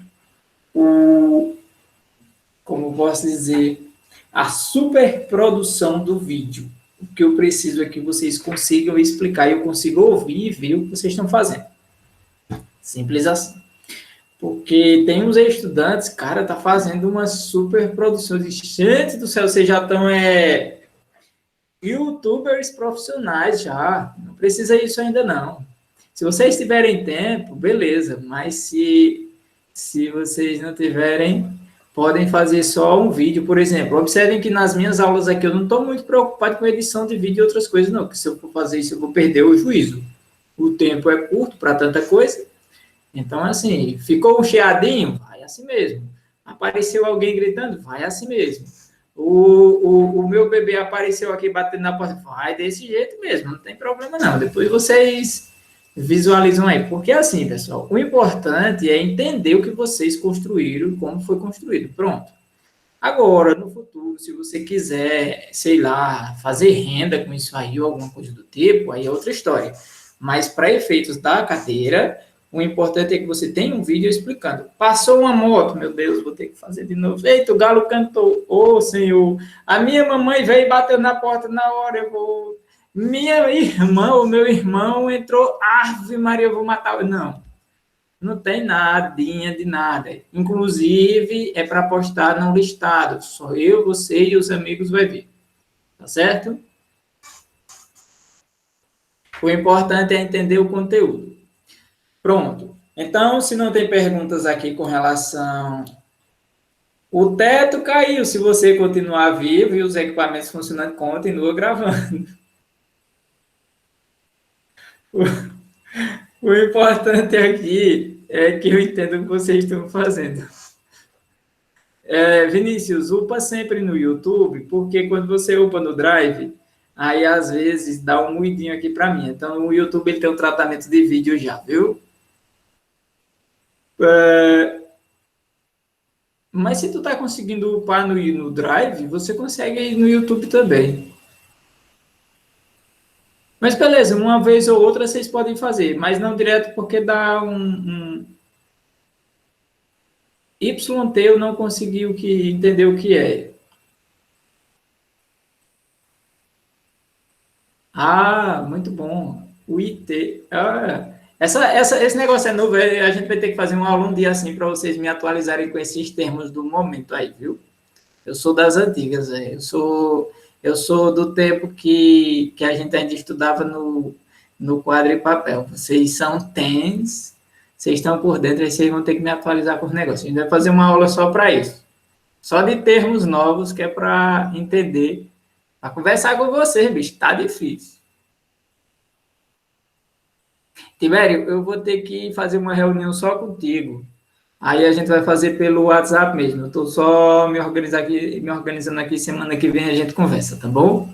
[SPEAKER 1] como posso dizer, a superprodução do vídeo. O que eu preciso é que vocês consigam explicar e eu consigo ouvir e ver o que vocês estão fazendo. Simples assim. Porque tem uns estudantes, cara, tá fazendo uma superprodução. Gente do céu, vocês já estão YouTubers profissionais já. Não precisa isso ainda não. Se vocês tiverem tempo, beleza. Mas se vocês não tiverem, podem fazer só um vídeo, por exemplo. Observem que nas minhas aulas aqui eu não estou muito preocupado com edição de vídeo e outras coisas, não. Porque se eu for fazer isso, eu vou perder o juízo. O tempo é curto para tanta coisa. Então, assim, ficou um chiadinho? Vai assim mesmo. Apareceu alguém gritando? Vai assim mesmo. O meu bebê apareceu aqui batendo na porta? Vai desse jeito mesmo, não tem problema não. Depois vocês visualizam aí. Porque assim, pessoal, o importante é entender o que vocês construíram, como foi construído. Pronto. Agora, no futuro, se você quiser, sei lá, fazer renda com isso aí ou alguma coisa do tipo, aí é outra história. Mas para efeitos da cadeira, o importante é que você tenha um vídeo explicando. Passou uma moto, meu Deus, vou ter que fazer de novo. Eita, o galo cantou. Ô, Senhor, a minha mamãe veio e bateu na porta na hora, eu vou... Minha irmã, o meu irmão entrou, Ave Maria, eu vou matar. Não, não tem nadinha de nada. Inclusive, é para postar no listado. Só eu, você e os amigos vai ver. Tá certo? O importante é entender o conteúdo. Pronto. Então, se não tem perguntas aqui com relação... O teto caiu. Se você continuar vivo e os equipamentos funcionando, continua gravando. O importante aqui é que eu entendo o que vocês estão fazendo. Vinícius, upa sempre no YouTube, porque quando você upa no Drive, Aí, às vezes, dá um muidinho aqui para mim. Então, o YouTube ele tem um tratamento de vídeo já, viu? Mas se tu tá conseguindo upar no Drive, você consegue ir no YouTube também. Mas beleza, uma vez ou outra vocês podem fazer, mas não direto porque dá um YT eu não consegui entender o que é. Ah, muito bom. O IT. Ah, esse negócio é novo, a gente vai ter que fazer uma aula um dia assim para vocês me atualizarem com esses termos do momento aí, viu? Eu sou das antigas, eu sou do tempo que a gente ainda estudava no quadro e papel. Vocês são tens, vocês estão por dentro, aí vocês vão ter que me atualizar com os negócios. A gente vai fazer uma aula só para isso. Só de termos novos, que é para entender. Para conversar com vocês, bicho, tá difícil. Tibério, eu vou ter que fazer uma reunião só contigo. Aí a gente vai fazer pelo WhatsApp mesmo. Eu estou só me organizando aqui. Semana que vem a gente conversa, tá bom?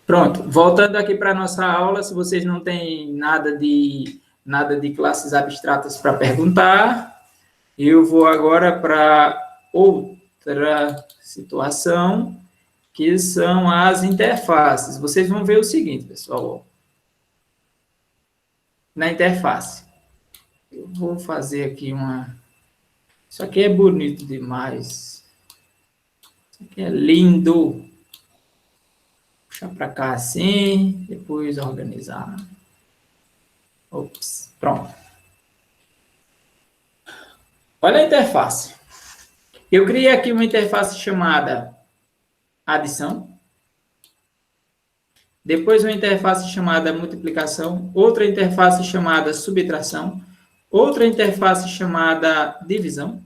[SPEAKER 1] Pronto. Voltando aqui para a nossa aula, se vocês não têm nada de classes abstratas para perguntar, eu vou agora para outra situação, que são as interfaces. Vocês vão ver o seguinte, pessoal. Na interface. Eu vou fazer aqui uma... Isso aqui é bonito demais. Isso aqui é lindo. Puxar para cá assim, depois organizar. Ops, pronto. Olha a interface. Eu criei aqui uma interface chamada adição. Depois uma interface chamada multiplicação. Outra interface chamada subtração. Outra interface chamada divisão.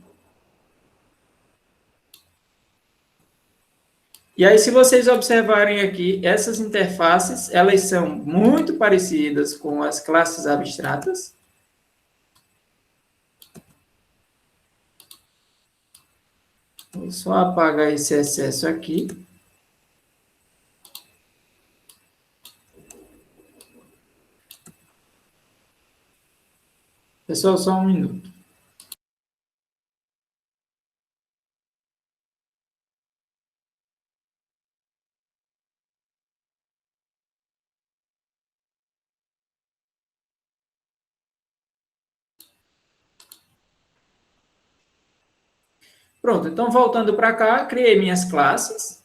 [SPEAKER 1] E aí, se vocês observarem aqui, essas interfaces, elas são muito parecidas com as classes abstratas. Vou só apagar esse excesso aqui. Pessoal, só um minuto. Pronto, então voltando para cá, criei minhas classes.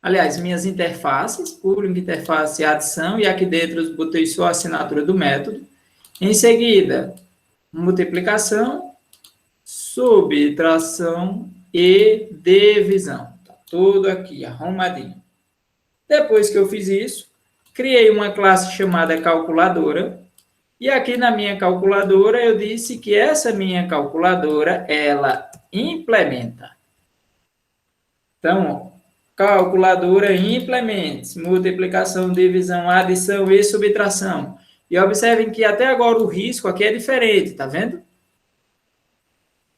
[SPEAKER 1] Aliás, minhas interfaces, público, interface, adição, e aqui dentro eu botei só a assinatura do método. Em seguida, multiplicação, subtração e divisão. Está tudo aqui, arrumadinho. Depois que eu fiz isso, criei uma classe chamada calculadora. E aqui na minha calculadora, eu disse que essa minha calculadora, ela implementa. Então, calculadora implementa, multiplicação, divisão, adição e subtração. E observem que até agora o risco aqui é diferente, tá vendo?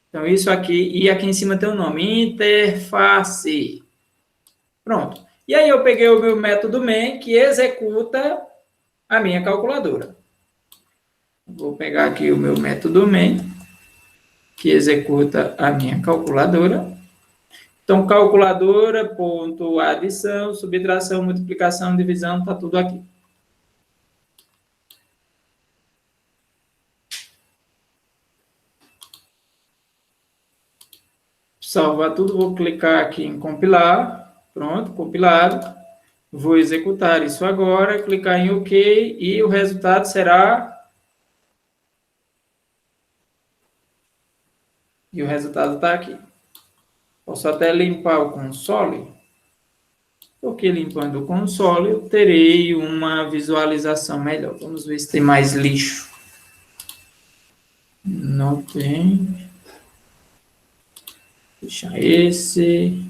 [SPEAKER 1] Então, isso aqui, e aqui em cima tem o nome, interface. Pronto. E aí eu peguei o meu método main, que executa a minha calculadora. Vou pegar aqui o meu método main, que executa a minha calculadora. Então, calculadora, ponto, adição, subtração, multiplicação, divisão, está tudo aqui. Salvar tudo, vou clicar aqui em compilar. Pronto, compilado. Vou executar isso agora, clicar em OK e o resultado será... E o resultado está aqui. Posso até limpar o console, porque limpando o console eu terei uma visualização melhor. Vamos ver se tem mais lixo. Não tem. Deixa esse.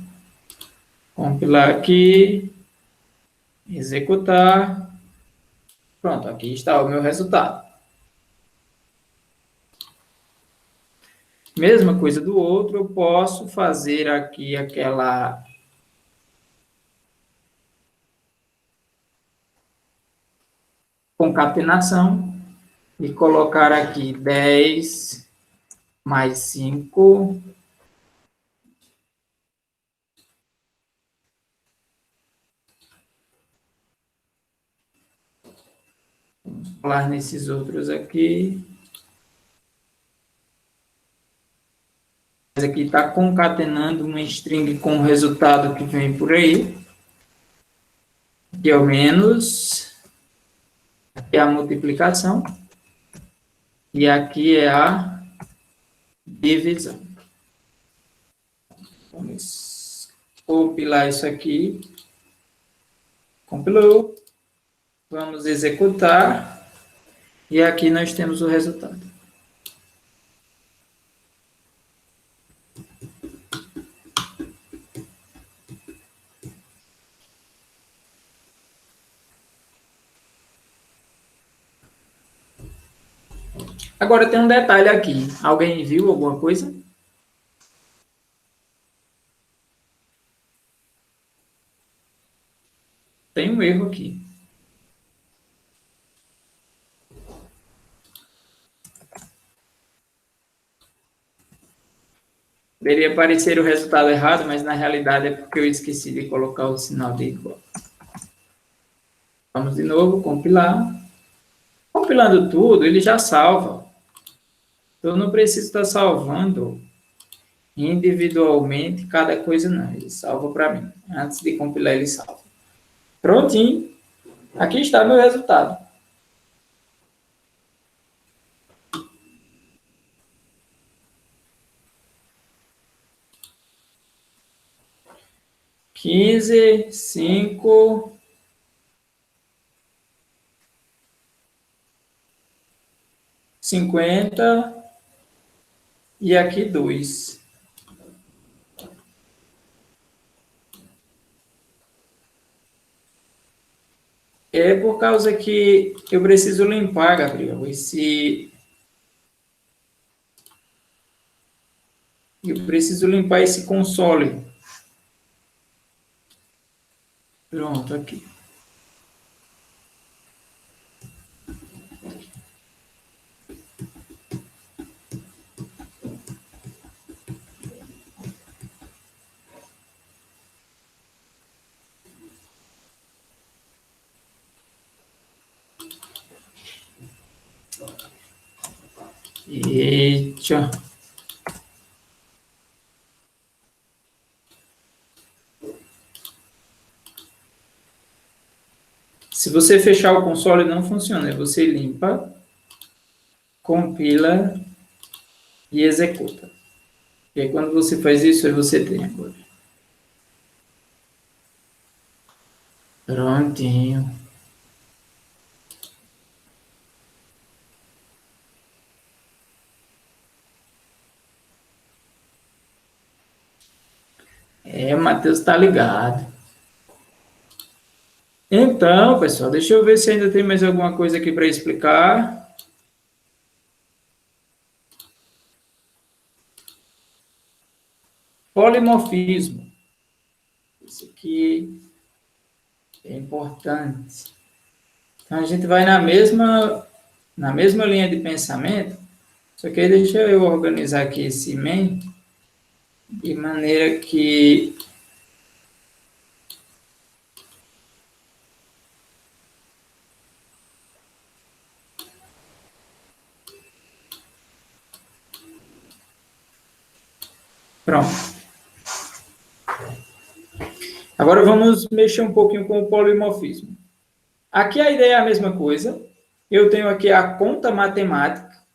[SPEAKER 1] Compilar aqui. Executar. Pronto, aqui está o meu resultado. Mesma coisa do outro, eu posso fazer aqui aquela concatenação e colocar aqui 10 mais 5. Vamos falar nesses outros aqui. Aqui está concatenando uma string com o resultado que vem por aí. Aqui é o menos. Aqui é a multiplicação. E aqui é a divisão. Vamos compilar isso aqui. Compilou. Vamos executar. E aqui nós temos o resultado. Agora tem um detalhe aqui. Alguém viu alguma coisa? Tem um erro aqui. Poderia aparecer o resultado errado, mas na realidade é porque eu esqueci de colocar o sinal de igual. Vamos de novo compilar. Compilando tudo, ele já salva. Então, eu não preciso estar salvando individualmente cada coisa, não. Ele salva para mim. Antes de compilar, ele salva. Prontinho. Aqui está meu resultado. Quinze, 5... 50 e aqui 2. É por causa que eu preciso limpar, Gabriel, eu preciso limpar esse console. Pronto, aqui. Eita. Se você fechar o console, não funciona. Você limpa, compila e executa. E aí, quando você faz isso, aí você tem agora. Prontinho. O Matheus está ligado. Então, pessoal, deixa eu ver se ainda tem mais alguma coisa aqui para explicar. Polimorfismo. Isso aqui é importante. Então, a gente vai na mesma linha de pensamento, só que aí deixa eu organizar aqui esse main de maneira que pronto. Agora vamos mexer um pouquinho com o polimorfismo. Aqui a ideia é a mesma coisa. Eu tenho aqui a conta matemática,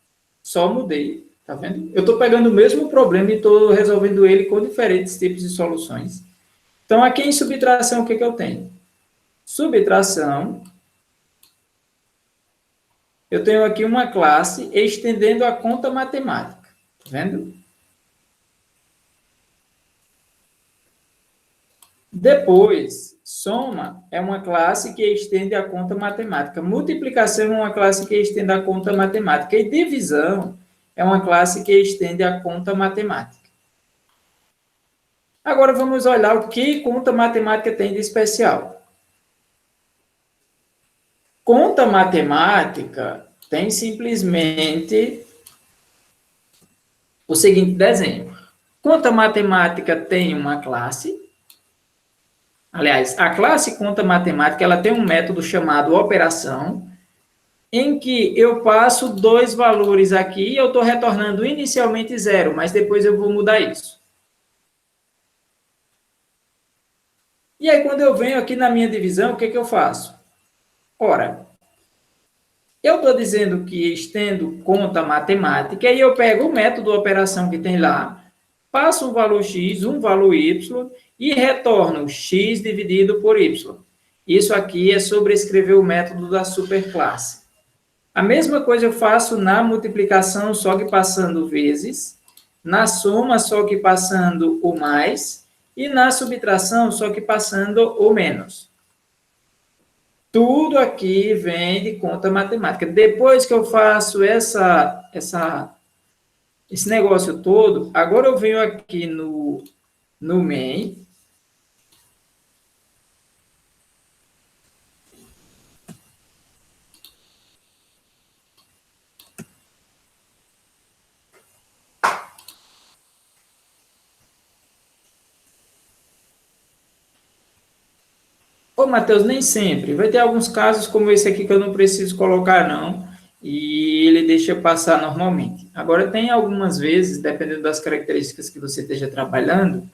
[SPEAKER 1] só mudei, tá vendo? Eu estou pegando o mesmo problema e estou resolvendo ele com diferentes tipos de soluções. Então, aqui em subtração, o que eu tenho? Subtração. Eu tenho aqui uma classe estendendo a conta matemática, tá vendo? Depois, soma é uma classe que estende a conta matemática. Multiplicação é uma classe que estende a conta matemática. E divisão é uma classe que estende a conta matemática. Agora vamos olhar o que conta matemática tem de especial. Conta matemática tem simplesmente o seguinte desenho. Conta matemática tem uma classe. Aliás, a classe conta matemática ela tem um método chamado operação, em que eu passo 2 valores aqui e eu estou retornando inicialmente 0, mas depois eu vou mudar isso. E aí, quando eu venho aqui na minha divisão, o que eu faço? Ora, eu estou dizendo que estendo conta matemática e eu pego o método de operação que tem lá, passo um valor x, um valor y e retorno x dividido por y. Isso aqui é sobrescrever o método da superclasse. A mesma coisa eu faço na multiplicação, só que passando vezes, na soma, só que passando o mais, e na subtração, só que passando o menos. Tudo aqui vem de conta matemática. Depois que eu faço esse negócio todo, agora eu venho aqui no main. Ô, Matheus, nem sempre. Vai ter alguns casos como esse aqui que eu não preciso colocar, não. E ele deixa passar normalmente. Agora, tem algumas vezes, dependendo das características que você esteja trabalhando,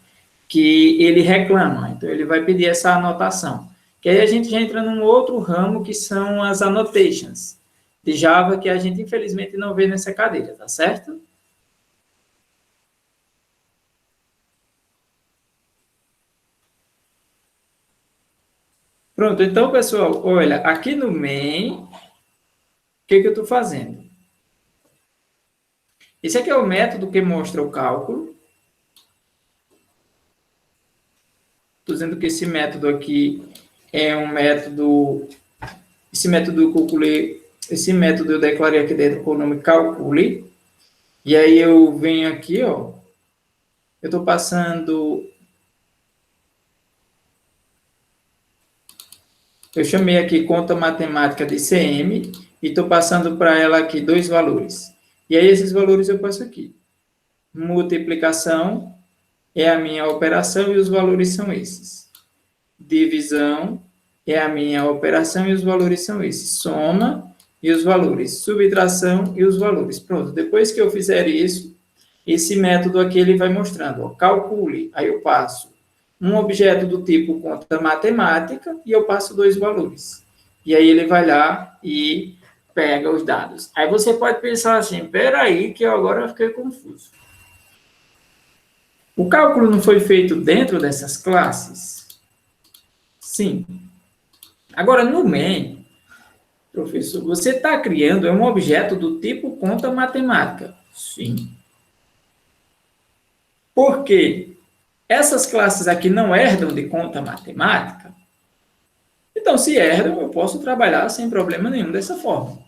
[SPEAKER 1] que ele reclama. Então, ele vai pedir essa anotação. Que aí a gente já entra num outro ramo, que são as annotations de Java, que a gente, infelizmente, não vê nessa cadeira, tá certo? Pronto, então, pessoal, olha, aqui no main, o que eu estou fazendo? Esse aqui é o método que mostra o cálculo. Estou dizendo que esse método aqui é um método... Esse método eu calculei... Esse método eu declarei aqui dentro com o nome calcule. E aí eu venho aqui, ó. Eu estou passando... Eu chamei aqui conta matemática de CM e estou passando para ela aqui 2 valores. E aí esses valores eu passo aqui. Multiplicação é a minha operação e os valores são esses. Divisão é a minha operação e os valores são esses. Soma e os valores. Subtração e os valores. Pronto, depois que eu fizer isso, esse método aqui ele vai mostrando. Ó, calcule, aí eu passo um objeto do tipo conta matemática e eu passo 2 valores. E aí ele vai lá e pega os dados. Aí você pode pensar assim, peraí, que agora eu fiquei confuso. O cálculo não foi feito dentro dessas classes? Sim. Agora, no main, professor, você está criando um objeto do tipo conta matemática? Sim. Por quê? Essas classes aqui não herdam de conta matemática? Então, se herdam, eu posso trabalhar sem problema nenhum dessa forma.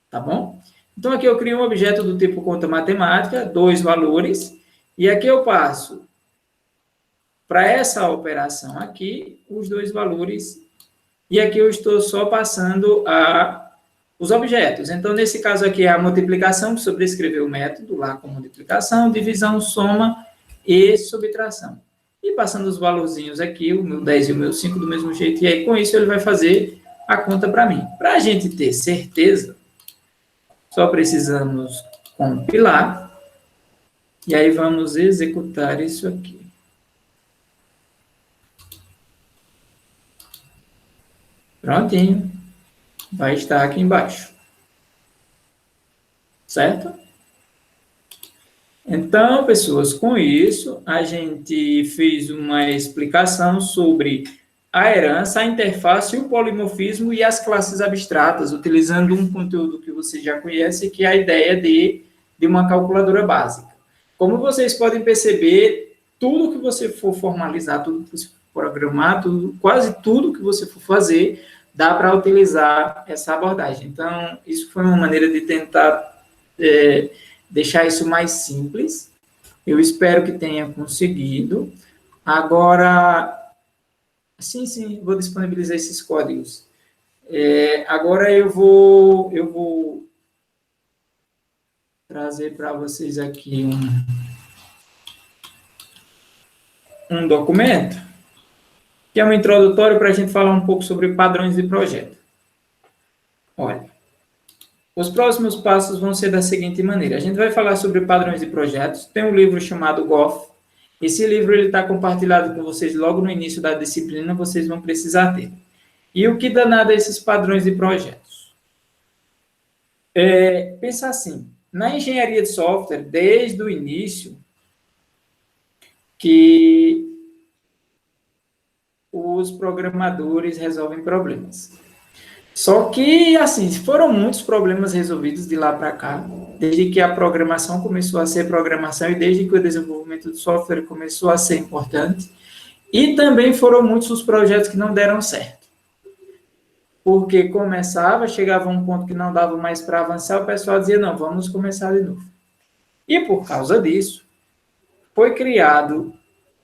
[SPEAKER 1] Tá bom? Então, aqui eu crio um objeto do tipo conta matemática, 2 valores, e aqui eu passo para essa operação aqui, os 2 valores, e aqui eu estou só passando os objetos. Então, nesse caso aqui é a multiplicação, que sobrescreveu o método lá com multiplicação, divisão, soma e subtração. E passando os valorzinhos aqui, o meu 10 e o meu 5 do mesmo jeito, e aí com isso ele vai fazer a conta para mim. Para a gente ter certeza, só precisamos compilar, e aí vamos executar isso aqui. Prontinho. Vai estar aqui embaixo. Certo? Então, pessoas, com isso, a gente fez uma explicação sobre a herança, a interface, o polimorfismo e as classes abstratas, utilizando um conteúdo que você já conhece, que é a ideia de uma calculadora básica. Como vocês podem perceber, tudo que você for formalizar, tudo que você for programar, quase tudo que você for fazer, dá para utilizar essa abordagem. Então, isso foi uma maneira de tentar deixar isso mais simples. Eu espero que tenha conseguido. Agora, sim, vou disponibilizar esses códigos. Agora eu vou trazer para vocês aqui um documento, que é um introdutório para a gente falar um pouco sobre padrões de projeto. Olha, os próximos passos vão ser da seguinte maneira. A gente vai falar sobre padrões de projetos. Tem um livro chamado GOF. Esse livro está compartilhado com vocês logo no início da disciplina, vocês vão precisar ter. E o que danado é esses padrões de projetos? Pensa assim, na engenharia de software, desde o início, que os programadores resolvem problemas. Só que, assim, foram muitos problemas resolvidos de lá para cá, desde que a programação começou a ser programação e desde que o desenvolvimento de software começou a ser importante. E também foram muitos os projetos que não deram certo. Porque chegava a um ponto que não dava mais para avançar, o pessoal dizia, não, vamos começar de novo. E por causa disso, foi criado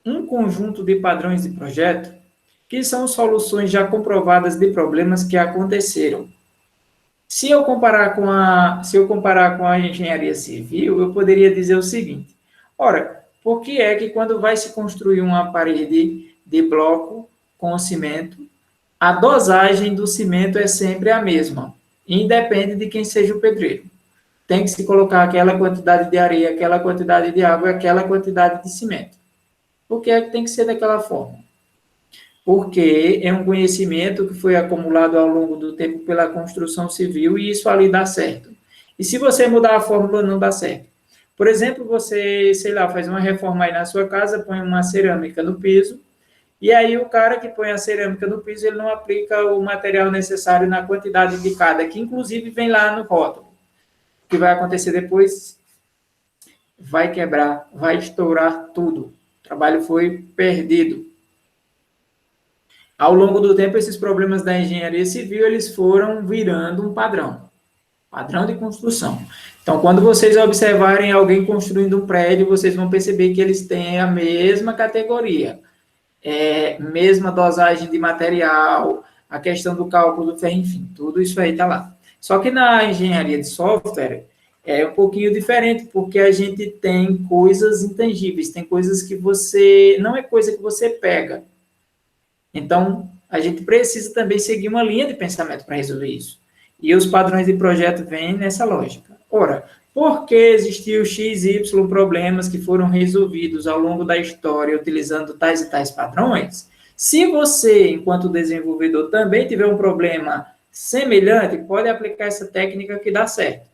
[SPEAKER 1] um conjunto de padrões de projeto que são soluções já comprovadas de problemas que aconteceram. Se eu comparar com a engenharia civil, eu poderia dizer o seguinte, ora, por que é que quando vai se construir uma parede de bloco com cimento, a dosagem do cimento é sempre a mesma, independe de quem seja o pedreiro. Tem que se colocar aquela quantidade de areia, aquela quantidade de água e aquela quantidade de cimento. Por que é que tem que ser daquela forma? Porque é um conhecimento que foi acumulado ao longo do tempo pela construção civil e isso ali dá certo. E se você mudar a fórmula, não dá certo. Por exemplo, você, faz uma reforma aí na sua casa, põe uma cerâmica no piso, e aí o cara que põe a cerâmica no piso, ele não aplica o material necessário na quantidade indicada, que inclusive vem lá no rótulo. O que vai acontecer depois? Vai quebrar, vai estourar tudo. O trabalho foi perdido. Ao longo do tempo, esses problemas da engenharia civil, eles foram virando um padrão de construção. Então, quando vocês observarem alguém construindo um prédio, vocês vão perceber que eles têm a mesma categoria, mesma dosagem de material, a questão do cálculo do ferro, enfim, tudo isso aí está lá. Só que na engenharia de software é um pouquinho diferente, porque a gente tem coisas intangíveis, tem coisas que não é coisa que você pega. Então, a gente precisa também seguir uma linha de pensamento para resolver isso. E os padrões de projeto vêm nessa lógica. Ora, por que existiu X, Y problemas que foram resolvidos ao longo da história utilizando tais e tais padrões? Se você, enquanto desenvolvedor, também tiver um problema semelhante, pode aplicar essa técnica que dá certo.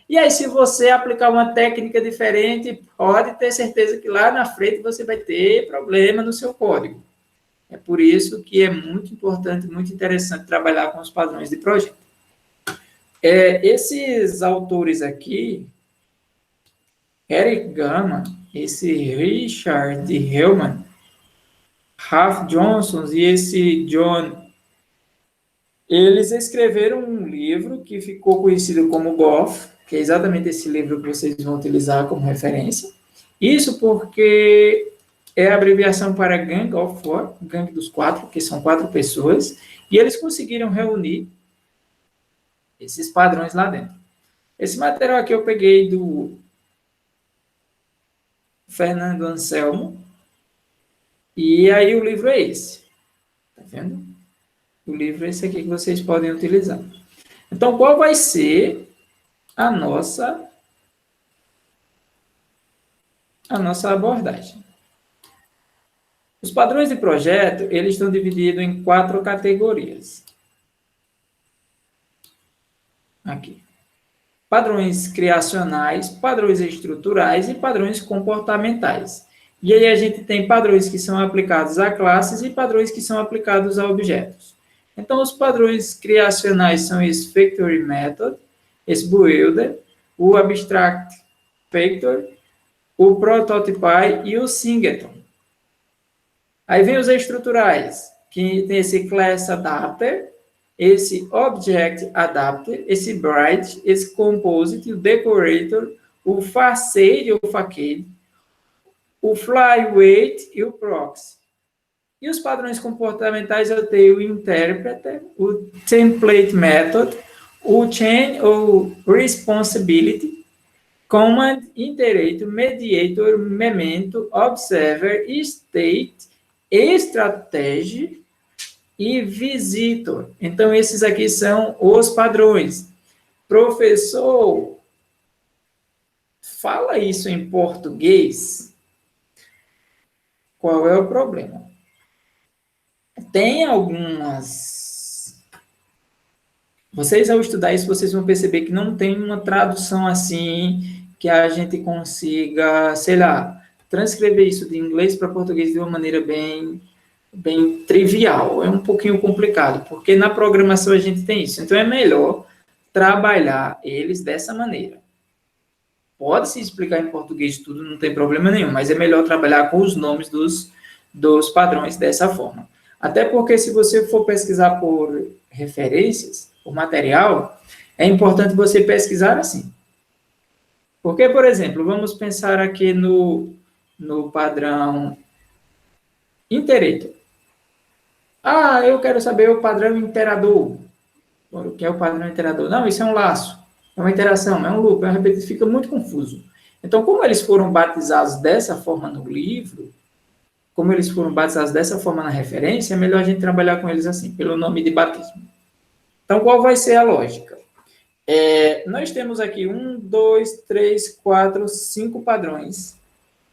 [SPEAKER 1] E aí, se você aplicar uma técnica diferente, pode ter certeza que lá na frente você vai ter problema no seu código. É por isso que é muito importante, muito interessante trabalhar com os padrões de projeto. Esses autores aqui, Eric Gama, esse Richard Hellman, Ralph Johnson e esse John, eles escreveram um livro que ficou conhecido como GOF, que é exatamente esse livro que vocês vão utilizar como referência. Isso porque é a abreviação para Gang of Four, Gangue dos Quatro, que são 4 pessoas, e eles conseguiram reunir esses padrões lá dentro. Esse material aqui eu peguei do Fernando Anselmo, e aí o livro é esse. Tá vendo? O livro é esse aqui que vocês podem utilizar. Então, qual vai ser a nossa abordagem? Os padrões de projeto, eles estão divididos em 4 categorias. Aqui. Padrões criacionais, padrões estruturais e padrões comportamentais. E aí a gente tem padrões que são aplicados a classes e padrões que são aplicados a objetos. Então, os padrões criacionais são esse Factory Method, esse Builder, o Abstract Factor, o Prototypy e o Singleton. Aí vem os estruturais, que tem esse Class Adapter, esse Object Adapter, esse Bright, esse Composite, o Decorator, o Facade ou Facade, o Flyweight e o Proxy. E os padrões comportamentais eu tenho o Interpreter, o Template Method, o Chain ou Responsibility, Command, Iterator, Mediator, Memento, Observer, State, Strategy e Visitor. Então, esses aqui são os padrões. Professor, fala isso em português. Qual é o problema? Tem algumas... Vocês, ao estudar isso, vocês vão perceber que não tem uma tradução assim que a gente consiga, sei lá, transcrever isso de inglês para português de uma maneira bem trivial. É um pouquinho complicado, porque na programação a gente tem isso. Então, é melhor trabalhar eles dessa maneira. Pode-se explicar em português tudo, não tem problema nenhum, mas é melhor trabalhar com os nomes dos padrões dessa forma. Até porque, se você for pesquisar por referências, por material, é importante você pesquisar assim. Porque, por exemplo, vamos pensar aqui no padrão Iterator. Ah, eu quero saber o padrão iterador. O que é o padrão iterador? Não, isso é um laço, é uma interação, é um loop, é uma repetição, fica muito confuso. Então, como eles foram batizados dessa forma no livro, como eles foram batizados dessa forma na referência, é melhor a gente trabalhar com eles assim, pelo nome de batismo. Então, qual vai ser a lógica? Nós temos aqui 1, 2, 3, 4, 5 padrões,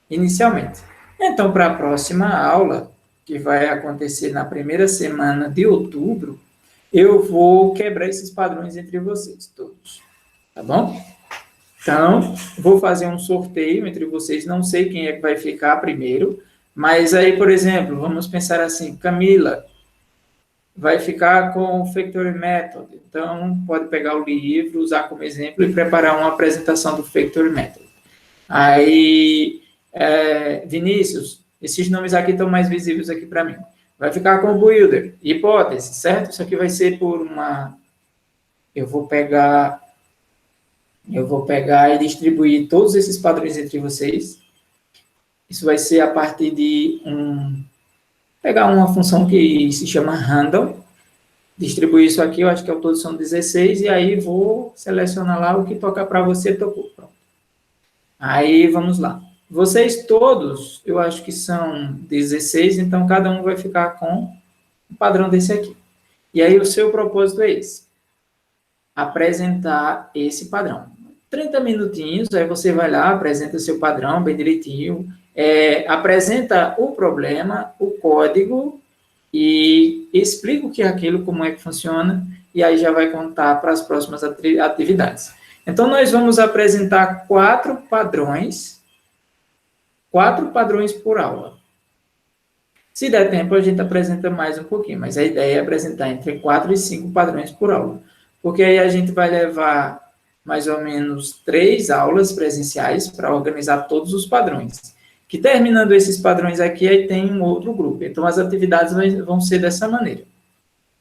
[SPEAKER 1] inicialmente. Então, para a próxima aula, que vai acontecer na primeira semana de outubro, eu vou quebrar esses padrões entre vocês todos, tá bom? Então, vou fazer um sorteio entre vocês, não sei quem é que vai ficar primeiro, mas aí, por exemplo, vamos pensar assim, Camila vai ficar com o Factory Method, então pode pegar o livro, usar como exemplo e preparar uma apresentação do Factory Method. Aí, Vinícius, esses nomes aqui estão mais visíveis aqui para mim. Vai ficar com o Builder, hipótese, certo? Isso aqui vai ser por uma... Eu vou pegar e distribuir todos esses padrões entre vocês. Isso vai ser a partir de pegar uma função que se chama random, distribuir isso aqui, eu acho que ao todo são 16, e aí vou selecionar lá o que tocar para você, tocou. Pronto. Aí, vamos lá. Vocês todos, eu acho que são 16, então cada um vai ficar com um padrão desse aqui. E aí o seu propósito é esse. Apresentar esse padrão. 30 minutinhos, aí você vai lá, apresenta seu padrão bem direitinho, apresenta o problema, o código, e explica o que é aquilo, como é que funciona, e aí já vai contar para as próximas atividades. Então, nós vamos apresentar 4 padrões por aula. Se der tempo, a gente apresenta mais um pouquinho, mas a ideia é apresentar entre 4 e 5 padrões por aula, porque aí a gente vai levar mais ou menos 3 aulas presenciais para organizar todos os padrões. Que terminando esses padrões aqui, aí tem um outro grupo. Então, as atividades vão ser dessa maneira.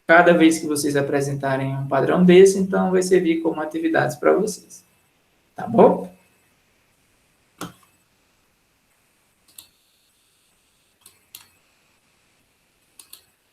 [SPEAKER 1] Cada vez que vocês apresentarem um padrão desse, então vai servir como atividades para vocês. Tá bom?